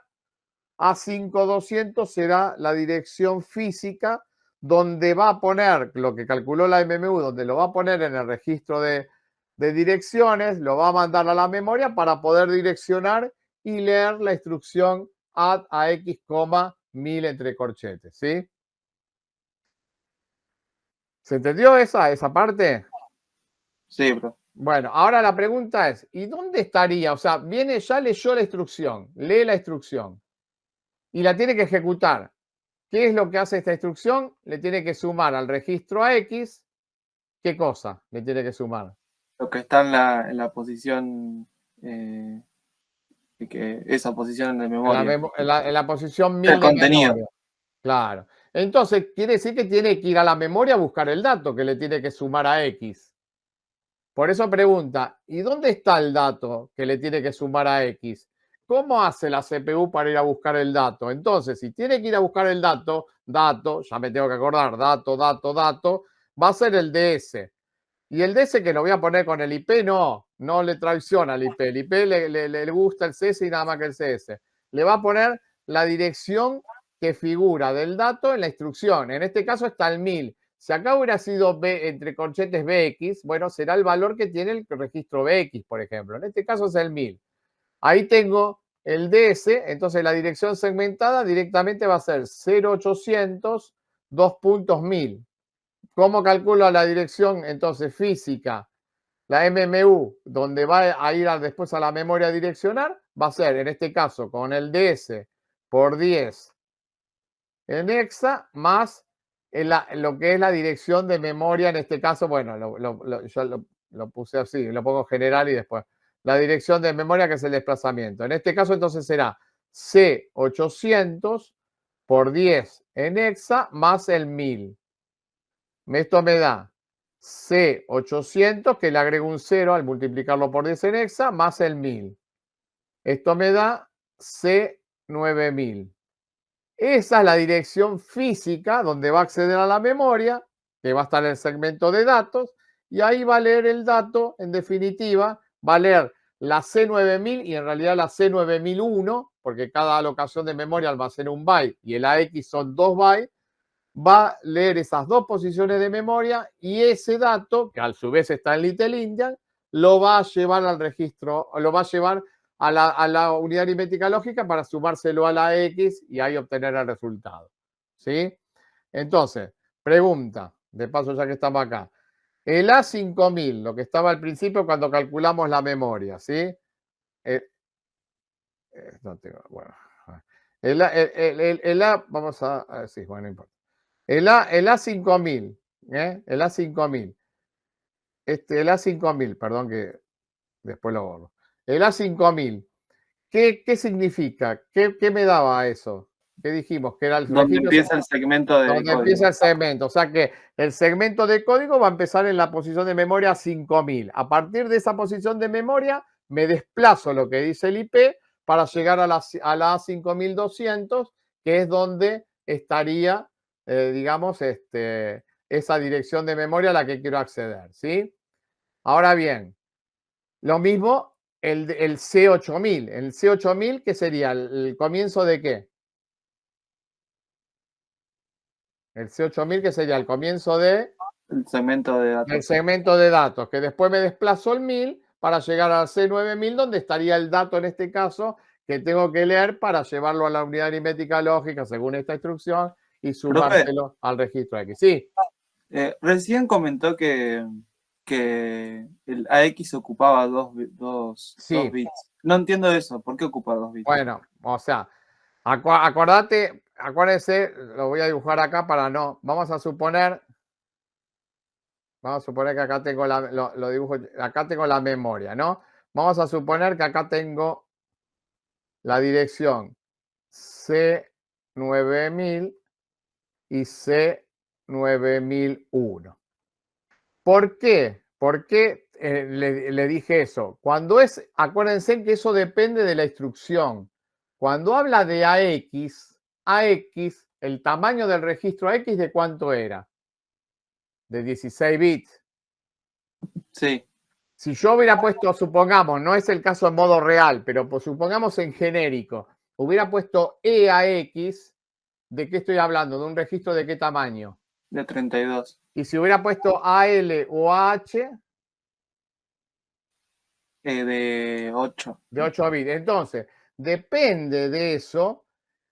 A5,200 será la dirección física donde va a poner lo que calculó la MMU, donde lo va a poner en el registro de direcciones, lo va a mandar a la memoria para poder direccionar y leer la instrucción add a x, 1000 entre corchetes, ¿sí? ¿Se entendió esa parte? Sí, bro. Bueno, ahora la pregunta es, ¿y dónde estaría? O sea, viene, ya leyó la instrucción, lee la instrucción y la tiene que ejecutar. ¿Qué es lo que hace esta instrucción? Le tiene que sumar al registro AX. ¿Qué cosa le tiene que sumar? Lo que está en la posición, esa posición de memoria. En la posición 1000 El de contenido. memoria. Claro. Entonces, quiere decir que tiene que ir a la memoria a buscar el dato que le tiene que sumar a X. Por eso pregunta, ¿y dónde está el dato que le tiene que sumar a X? ¿Cómo hace la CPU para ir a buscar el dato? Entonces, si tiene que ir a buscar el dato, ya me tengo que acordar, dato, va a ser el DS. Y el DS que lo voy a poner con el IP, no le traiciona al IP. El IP le gusta el CS y nada más que el CS. Le va a poner la dirección que figura del dato en la instrucción. En este caso está el 1000. Si acá hubiera sido B, entre corchetes BX, bueno, será el valor que tiene el registro BX, por ejemplo. En este caso es el 1000. Ahí tengo el DS, entonces la dirección segmentada directamente va a ser 0800 2.1000. ¿Cómo calculo la dirección entonces física? La MMU, donde va a ir después a la memoria direccional, va a ser en este caso con el DS por 10 en hexa más lo que es la dirección de memoria, en este caso, bueno, yo lo puse así, lo pongo general y después la dirección de memoria que es el desplazamiento. En este caso entonces será C800 por 10 en hexa más el 1000. Esto me da C800, que le agrego un 0 al multiplicarlo por 10 en hexa, más el 1000. Esto me da C9000. Esa es la dirección física donde va a acceder a la memoria, que va a estar en el segmento de datos, y ahí va a leer el dato, en definitiva, va a leer la C9000 y en realidad la C9001, porque cada alocación de memoria almacena un byte y el AX son 2 bytes, va a leer esas dos posiciones de memoria y ese dato, que a su vez está en Little Endian, lo va a llevar al registro, lo va a llevar a la unidad aritmética lógica para sumárselo a la X y ahí obtener el resultado. ¿Sí? Entonces, pregunta, de paso ya que estamos acá. El A5000, lo que estaba al principio cuando calculamos la memoria, ¿sí? No tengo, bueno. El A, vamos a ver, sí, bueno, no importa. El A5000, el A5000. El A5000, perdón que después lo borro. El A5000, ¿qué significa? ¿Qué me daba eso? ¿Qué dijimos? Que era el Donde registro empieza el segmento de donde código. empieza el segmento. O sea que el segmento de código va a empezar en la posición de memoria 5000. A partir de esa posición de memoria, me desplazo lo que dice el IP para llegar a la A5200, que es donde estaría, digamos, esa dirección de memoria a la que quiero acceder. ¿Sí? Ahora bien, lo mismo el C8000. El C8000, ¿qué sería? ¿El comienzo de qué? El C8000, que sería el comienzo El segmento de del datos. segmento de datos, que después me desplazo el 1000 para llegar al C9000, donde estaría el dato en este caso que tengo que leer para llevarlo a la unidad aritmética lógica según esta instrucción y sumárselo al registro X. Sí. Recién comentó que el AX ocupaba dos Sí. bits. No entiendo eso. ¿Por qué ocupa 2 bits? Bueno, o sea, acuérdense, lo voy a dibujar acá para no. Vamos a suponer que acá tengo lo dibujo, acá tengo la memoria, ¿no? Vamos a suponer que acá tengo la dirección C9000 y C9001. ¿Por qué? ¿Por qué le dije eso? Acuérdense que eso depende de la instrucción. Cuando habla de AX, el tamaño del registro AX, ¿de cuánto era? De 16 bits. Sí, Si yo hubiera puesto, supongamos, no es el caso en modo real, pero pues supongamos en genérico, hubiera puesto EAX, ¿de qué estoy hablando? ¿De un registro de qué tamaño? de 32. Y si hubiera puesto AL o AH, De 8. de 8 bits. Entonces, depende de eso.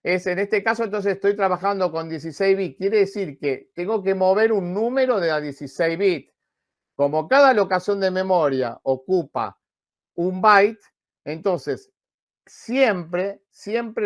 En este caso, entonces estoy trabajando con 16 bits. Quiere decir que tengo que mover un número de a 16 bits. Como cada locación de memoria ocupa un byte, entonces siempre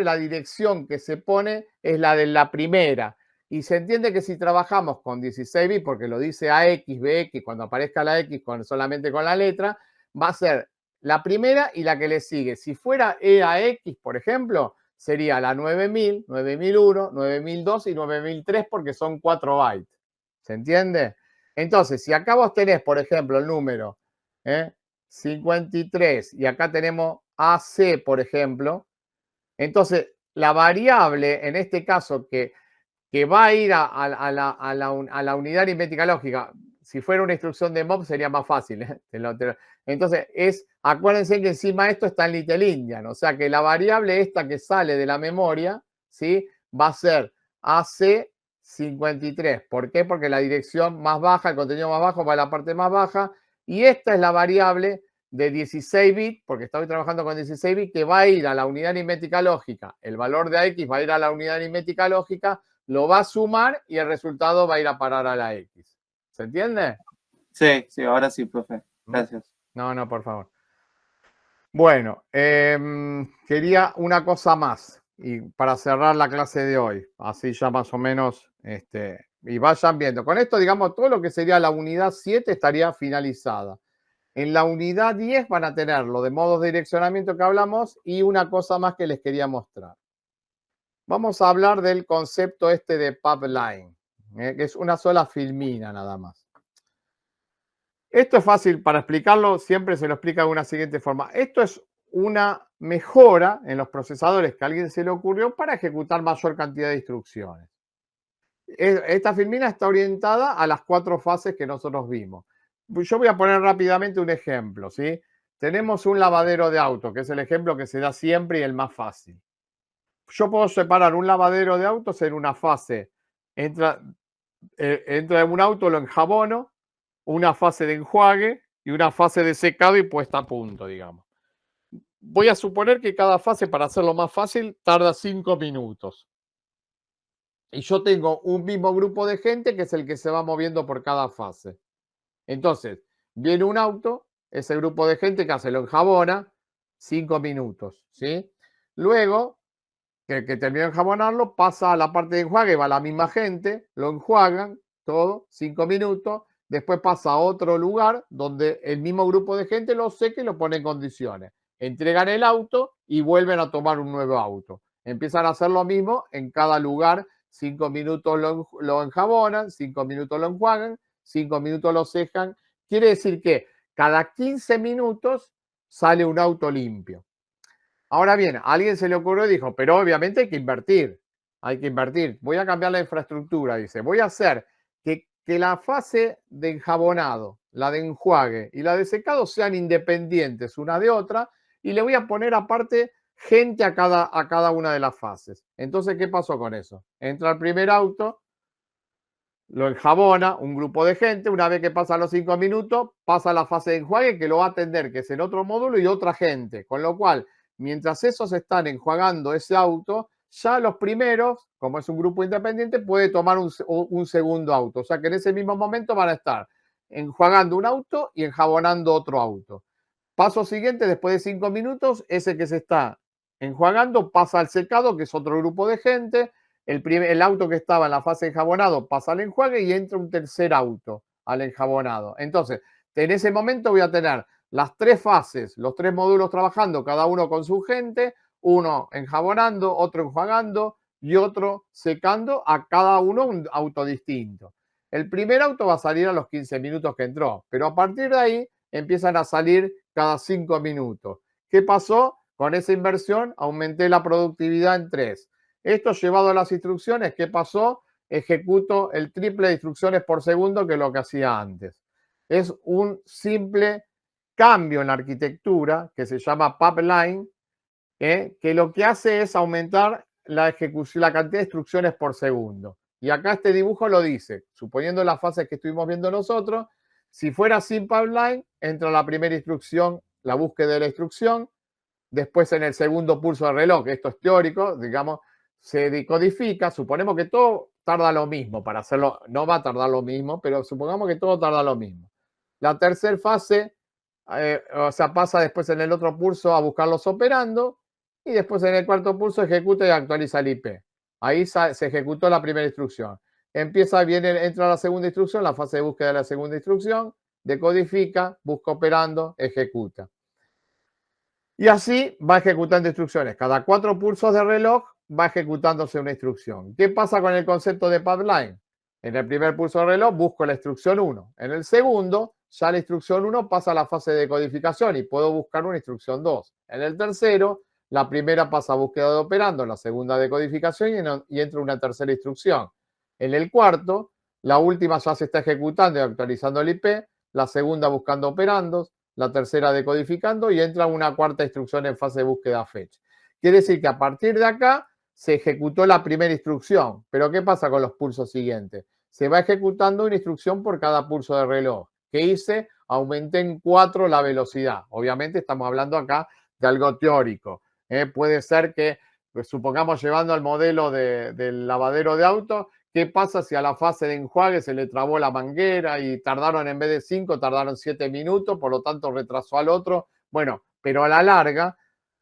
la dirección que se pone es la de la primera. Y se entiende que si trabajamos con 16 bits, porque lo dice AX, BX, cuando aparezca la X solamente con la letra, va a ser la primera y la que le sigue. Si fuera EAX, por ejemplo, sería la 9000, 9001, 9002 y 9003 porque son 4 bytes. ¿Se entiende? Entonces, si acá vos tenés, por ejemplo, el número 53 y acá tenemos AC, por ejemplo, entonces la variable, en este caso, que va a ir a la unidad aritmética lógica, si fuera una instrucción de MOV sería más fácil. Entonces, acuérdense que encima esto está en Little Endian, o sea que la variable esta que sale de la memoria, ¿sí? Va a ser AC53. ¿Por qué? Porque la dirección más baja, el contenido más bajo va a la parte más baja, y esta es la variable de 16 bits, porque estoy trabajando con 16 bits, que va a ir a la unidad aritmética lógica. El valor de AX va a ir a la unidad aritmética lógica, lo va a sumar y el resultado va a ir a parar a la X. ¿Se entiende? Sí, ahora sí, profe. Gracias. No, por favor. Bueno, quería una cosa más y para cerrar la clase de hoy, así ya más o menos, y vayan viendo. Con esto, digamos, todo lo que sería la unidad 7 estaría finalizada. En la unidad 10 van a tener lo de modos de direccionamiento que hablamos y una cosa más que les quería mostrar. Vamos a hablar del concepto de pipeline, que es una sola filmina nada más. Esto es fácil para explicarlo, siempre se lo explica de una siguiente forma. Esto es una mejora en los procesadores que a alguien se le ocurrió para ejecutar mayor cantidad de instrucciones. Esta filmina está orientada a las 4 fases que nosotros vimos. Yo voy a poner rápidamente un ejemplo, ¿sí? Tenemos un lavadero de auto, que es el ejemplo que se da siempre y el más fácil. Yo puedo separar un lavadero de autos en una fase. Entra en un auto, lo enjabono, una fase de enjuague y una fase de secado y puesta a punto, digamos. Voy a suponer que cada fase, para hacerlo más fácil, tarda 5 minutos. Y yo tengo un mismo grupo de gente que es el que se va moviendo por cada fase. Entonces, viene un auto, ese grupo de gente que hace lo enjabona, 5 minutos, ¿sí? Luego, que terminó de enjabonarlo, pasa a la parte de enjuague, va la misma gente, lo enjuagan, todo, 5 minutos, después pasa a otro lugar donde el mismo grupo de gente lo seca y lo pone en condiciones. Entregan el auto y vuelven a tomar un nuevo auto. Empiezan a hacer lo mismo en cada lugar, 5 minutos lo enjabonan, 5 minutos lo enjuagan, 5 minutos lo secan. Quiere decir que cada 15 minutos sale un auto limpio. Ahora bien, a alguien se le ocurrió y dijo, pero obviamente hay que invertir. Voy a cambiar la infraestructura, dice. Voy a hacer que la fase de enjabonado, la de enjuague y la de secado sean independientes una de otra y le voy a poner aparte gente a cada una de las fases. Entonces, ¿qué pasó con eso? Entra el primer auto, lo enjabona un grupo de gente, una vez que pasan los 5 minutos, pasa a la fase de enjuague que lo va a atender, que es en otro módulo y otra gente. Con lo cual, mientras esos están enjuagando ese auto, ya los primeros, como es un grupo independiente, puede tomar un segundo auto. O sea que en ese mismo momento van a estar enjuagando un auto y enjabonando otro auto. Paso siguiente, después de 5 minutos, ese que se está enjuagando pasa al secado, que es otro grupo de gente. El auto que estaba en la fase de enjabonado pasa al enjuague y entra un tercer auto al enjabonado. Entonces, en ese momento voy a tener las 3 fases, los 3 módulos trabajando, cada uno con su gente, uno enjabonando, otro enjuagando y otro secando, a cada uno un auto distinto. El primer auto va a salir a los 15 minutos que entró, pero a partir de ahí empiezan a salir cada 5 minutos. ¿Qué pasó? Con esa inversión aumenté la productividad en 3. Esto llevado a las instrucciones, ¿qué pasó? Ejecuto el triple de instrucciones por segundo que lo que hacía antes. Es un simple cambio en la arquitectura que se llama pipeline, que lo que hace es aumentar la ejecución, la cantidad de instrucciones por segundo. Y acá este dibujo lo dice, suponiendo las fases que estuvimos viendo nosotros, si fuera sin pipeline, entra la primera instrucción, la búsqueda de la instrucción, después en el segundo pulso del reloj, esto es teórico, digamos, se decodifica, suponemos que todo tarda lo mismo para hacerlo, no va a tardar lo mismo, pero supongamos que todo tarda lo mismo. La tercera fase, o sea, pasa después en el otro pulso a buscar los operandos y después en el cuarto pulso ejecuta y actualiza el IP. Ahí se ejecutó la primera instrucción. Entra la segunda instrucción, la fase de búsqueda de la segunda instrucción, decodifica, busca operando, ejecuta. Y así va ejecutando instrucciones. Cada 4 pulsos de reloj va ejecutándose una instrucción. ¿Qué pasa con el concepto de pipeline? En el primer pulso de reloj busco la instrucción 1. En el segundo, ya la instrucción 1 pasa a la fase de decodificación y puedo buscar una instrucción 2. En el tercero, la primera pasa a búsqueda de operando, la segunda de decodificación y entra una tercera instrucción. En el cuarto, la última ya se está ejecutando y actualizando el IP, la segunda buscando operandos, la tercera decodificando y entra una cuarta instrucción en fase de búsqueda fetch. Quiere decir que a partir de acá se ejecutó la primera instrucción. Pero ¿qué pasa con los pulsos siguientes? Se va ejecutando una instrucción por cada pulso de reloj. ¿Qué hice? Aumenté en 4 la velocidad. Obviamente estamos hablando acá de algo teórico. Puede ser que, pues, supongamos llevando al modelo del lavadero de auto, ¿qué pasa si a la fase de enjuague se le trabó la manguera y tardaron en vez de 5, tardaron 7 minutos, por lo tanto retrasó al otro? Bueno, pero a la larga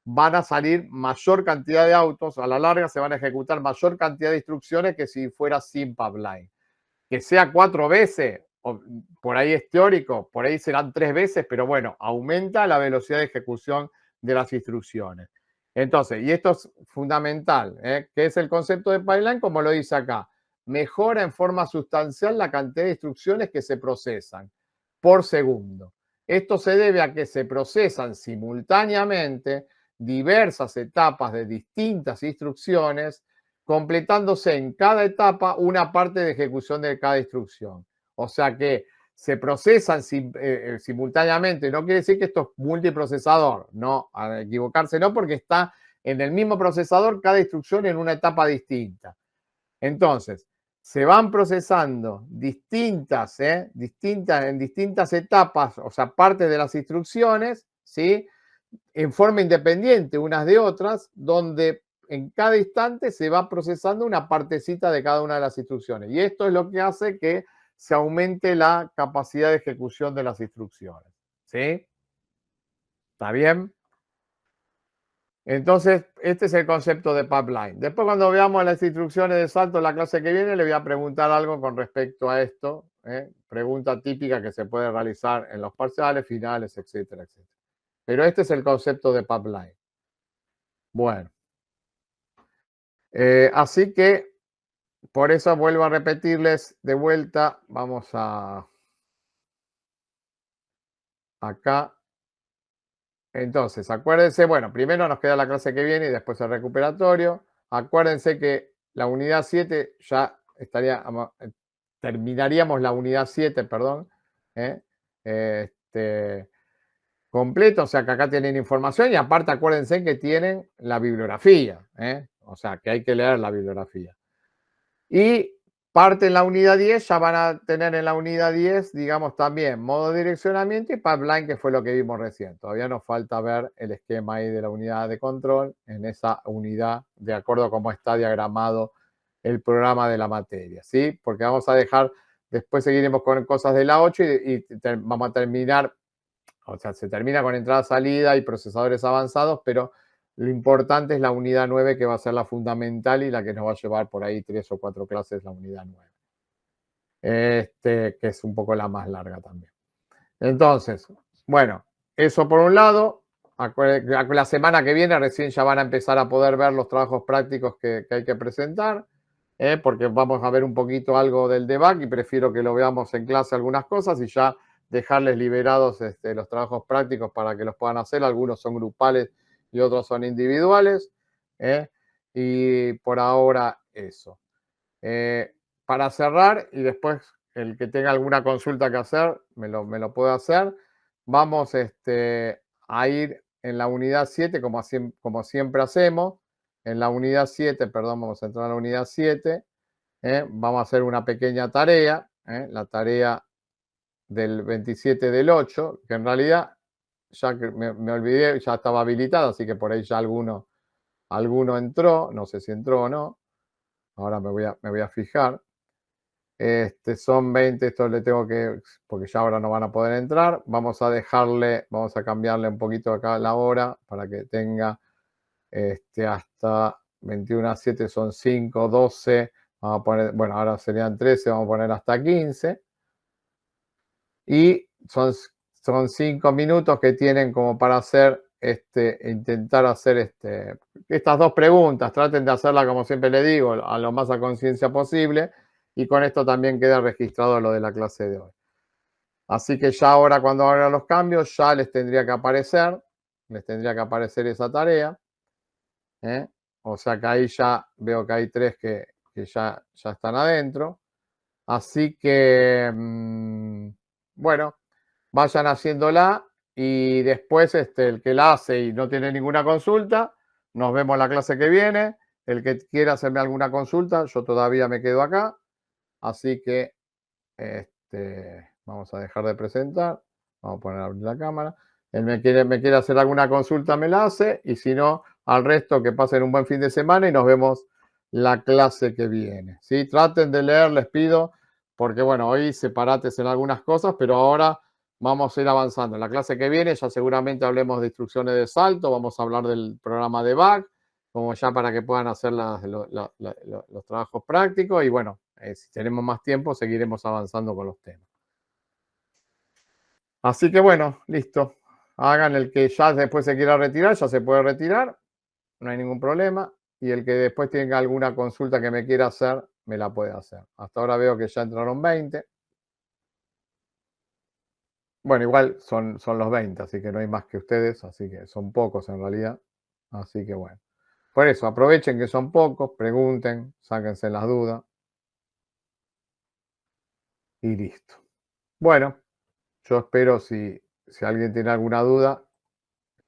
van a salir mayor cantidad de autos, a la larga se van a ejecutar mayor cantidad de instrucciones que si fuera sin pipeline. Que sea 4 veces, por ahí es teórico, por ahí serán 3 veces, pero bueno, aumenta la velocidad de ejecución de las instrucciones. Entonces, y esto es fundamental, ¿qué es el concepto de pipeline? Como lo dice acá, mejora en forma sustancial la cantidad de instrucciones que se procesan por segundo. Esto se debe a que se procesan simultáneamente diversas etapas de distintas instrucciones, completándose en cada etapa una parte de ejecución de cada instrucción. O sea que se procesan simultáneamente. No quiere decir que esto es multiprocesador, no, a equivocarse no, porque está en el mismo procesador cada instrucción en una etapa distinta. Entonces, se van procesando en distintas etapas, o sea, partes de las instrucciones, ¿sí? En forma independiente unas de otras, donde en cada instante se va procesando una partecita de cada una de las instrucciones. Y esto es lo que hace que se aumente la capacidad de ejecución de las instrucciones. ¿Sí? ¿Está bien? Entonces, este es el concepto de pipeline. Después, cuando veamos las instrucciones de salto en la clase que viene, le voy a preguntar algo con respecto a esto. Pregunta típica que se puede realizar en los parciales, finales, etcétera, etcétera. Pero este es el concepto de pipeline. Bueno. Así que, por eso vuelvo a repetirles de vuelta. Vamos a... Acá. Entonces, acuérdense, bueno, primero nos queda la clase que viene y después el recuperatorio. Acuérdense que la unidad 7 ya terminaríamos la unidad 7, perdón, completo, o sea que acá tienen información y aparte acuérdense que tienen la bibliografía, o sea que hay que leer la bibliografía. Y parte en la unidad 10, ya van a tener en la unidad 10, digamos también, modo de direccionamiento y pipeline, que fue lo que vimos recién. Todavía nos falta ver el esquema ahí de la unidad de control en esa unidad, de acuerdo a cómo está diagramado el programa de la materia, ¿sí? Porque vamos a dejar, después seguiremos con cosas de la 8 y vamos a terminar, o sea, se termina con entrada, salida y procesadores avanzados, pero lo importante es la unidad 9, que va a ser la fundamental y la que nos va a llevar por ahí 3 o 4 clases, la unidad 9. Que es un poco la más larga también. Entonces, bueno, eso por un lado. La semana que viene recién ya van a empezar a poder ver los trabajos prácticos que hay que presentar. porque vamos a ver un poquito algo del debug y prefiero que lo veamos en clase algunas cosas y ya dejarles liberados los trabajos prácticos para que los puedan hacer. Algunos son grupales y otros son individuales. Y por ahora eso. Para cerrar, y después el que tenga alguna consulta que hacer, me lo puede hacer. Vamos a ir en la unidad 7, como siempre hacemos. En la unidad 7, perdón, vamos a entrar a la unidad 7. Vamos a hacer una pequeña tarea, la tarea del 27 del 8, que en realidad, ya que me olvidé, ya estaba habilitada, así que por ahí ya alguno entró, no sé si entró o no. Ahora me voy a fijar. Son 20, esto le tengo que, porque ya ahora no van a poder entrar. Vamos a cambiarle un poquito acá la hora para que tenga hasta 21 a 7 son 5, 12. Vamos a poner, bueno, ahora serían 13, vamos a poner hasta 15. Y son 5 minutos que tienen como para hacer, intentar hacer estas dos preguntas. Traten de hacerla, como siempre le digo, a lo más a conciencia posible. Y con esto también queda registrado lo de la clase de hoy. Así que ya ahora cuando hagan los cambios, ya les tendría que aparecer esa tarea. O sea que ahí ya veo que hay 3 que ya están adentro. Así que, bueno, vayan haciéndola y después el que la hace y no tiene ninguna consulta, nos vemos la clase que viene. El que quiera hacerme alguna consulta, yo todavía me quedo acá. Así que vamos a dejar de presentar. Vamos a poner a abrir la cámara. Él me quiere hacer alguna consulta, me la hace. Y si no, al resto que pasen un buen fin de semana y nos vemos la clase que viene. ¿Sí? Traten de leer, les pido, porque bueno, hoy separates en algunas cosas, pero ahora vamos a ir avanzando. En la clase que viene ya seguramente hablemos de instrucciones de salto, vamos a hablar del programa de bug, como ya para que puedan hacer los trabajos prácticos y bueno, si tenemos más tiempo seguiremos avanzando con los temas. Así que bueno, listo. Hagan el que ya después se quiera retirar, ya se puede retirar, no hay ningún problema. Y el que después tenga alguna consulta que me quiera hacer, me la puede hacer. Hasta ahora veo que ya entraron 20. Bueno, igual son los 20, así que no hay más que ustedes, así que son pocos en realidad. Así que bueno. Por eso, aprovechen que son pocos, pregunten, sáquense las dudas. Y listo. Bueno, yo espero si alguien tiene alguna duda,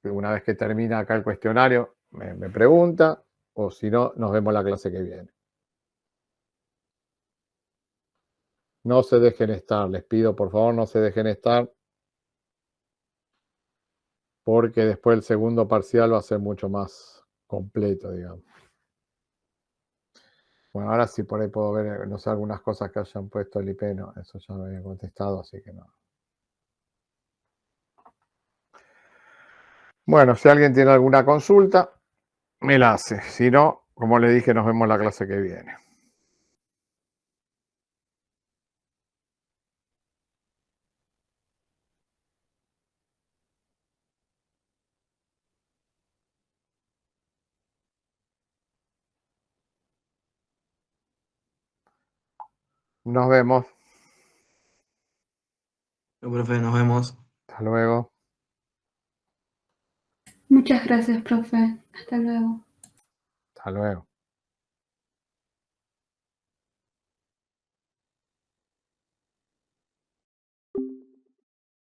que una vez que termina acá el cuestionario, me pregunta, o si no, nos vemos la clase que viene. No se dejen estar, les pido por favor no se dejen estar, porque después el segundo parcial va a ser mucho más completo, digamos. Bueno, ahora sí por ahí puedo ver, no sé, algunas cosas que hayan puesto el IP, no, eso ya me había contestado, así que no. Bueno, si alguien tiene alguna consulta, me la hace. Si no, como le dije, nos vemos la clase que viene. Nos vemos. Profe, nos vemos. Hasta luego. Muchas gracias, profe. Hasta luego. Hasta luego.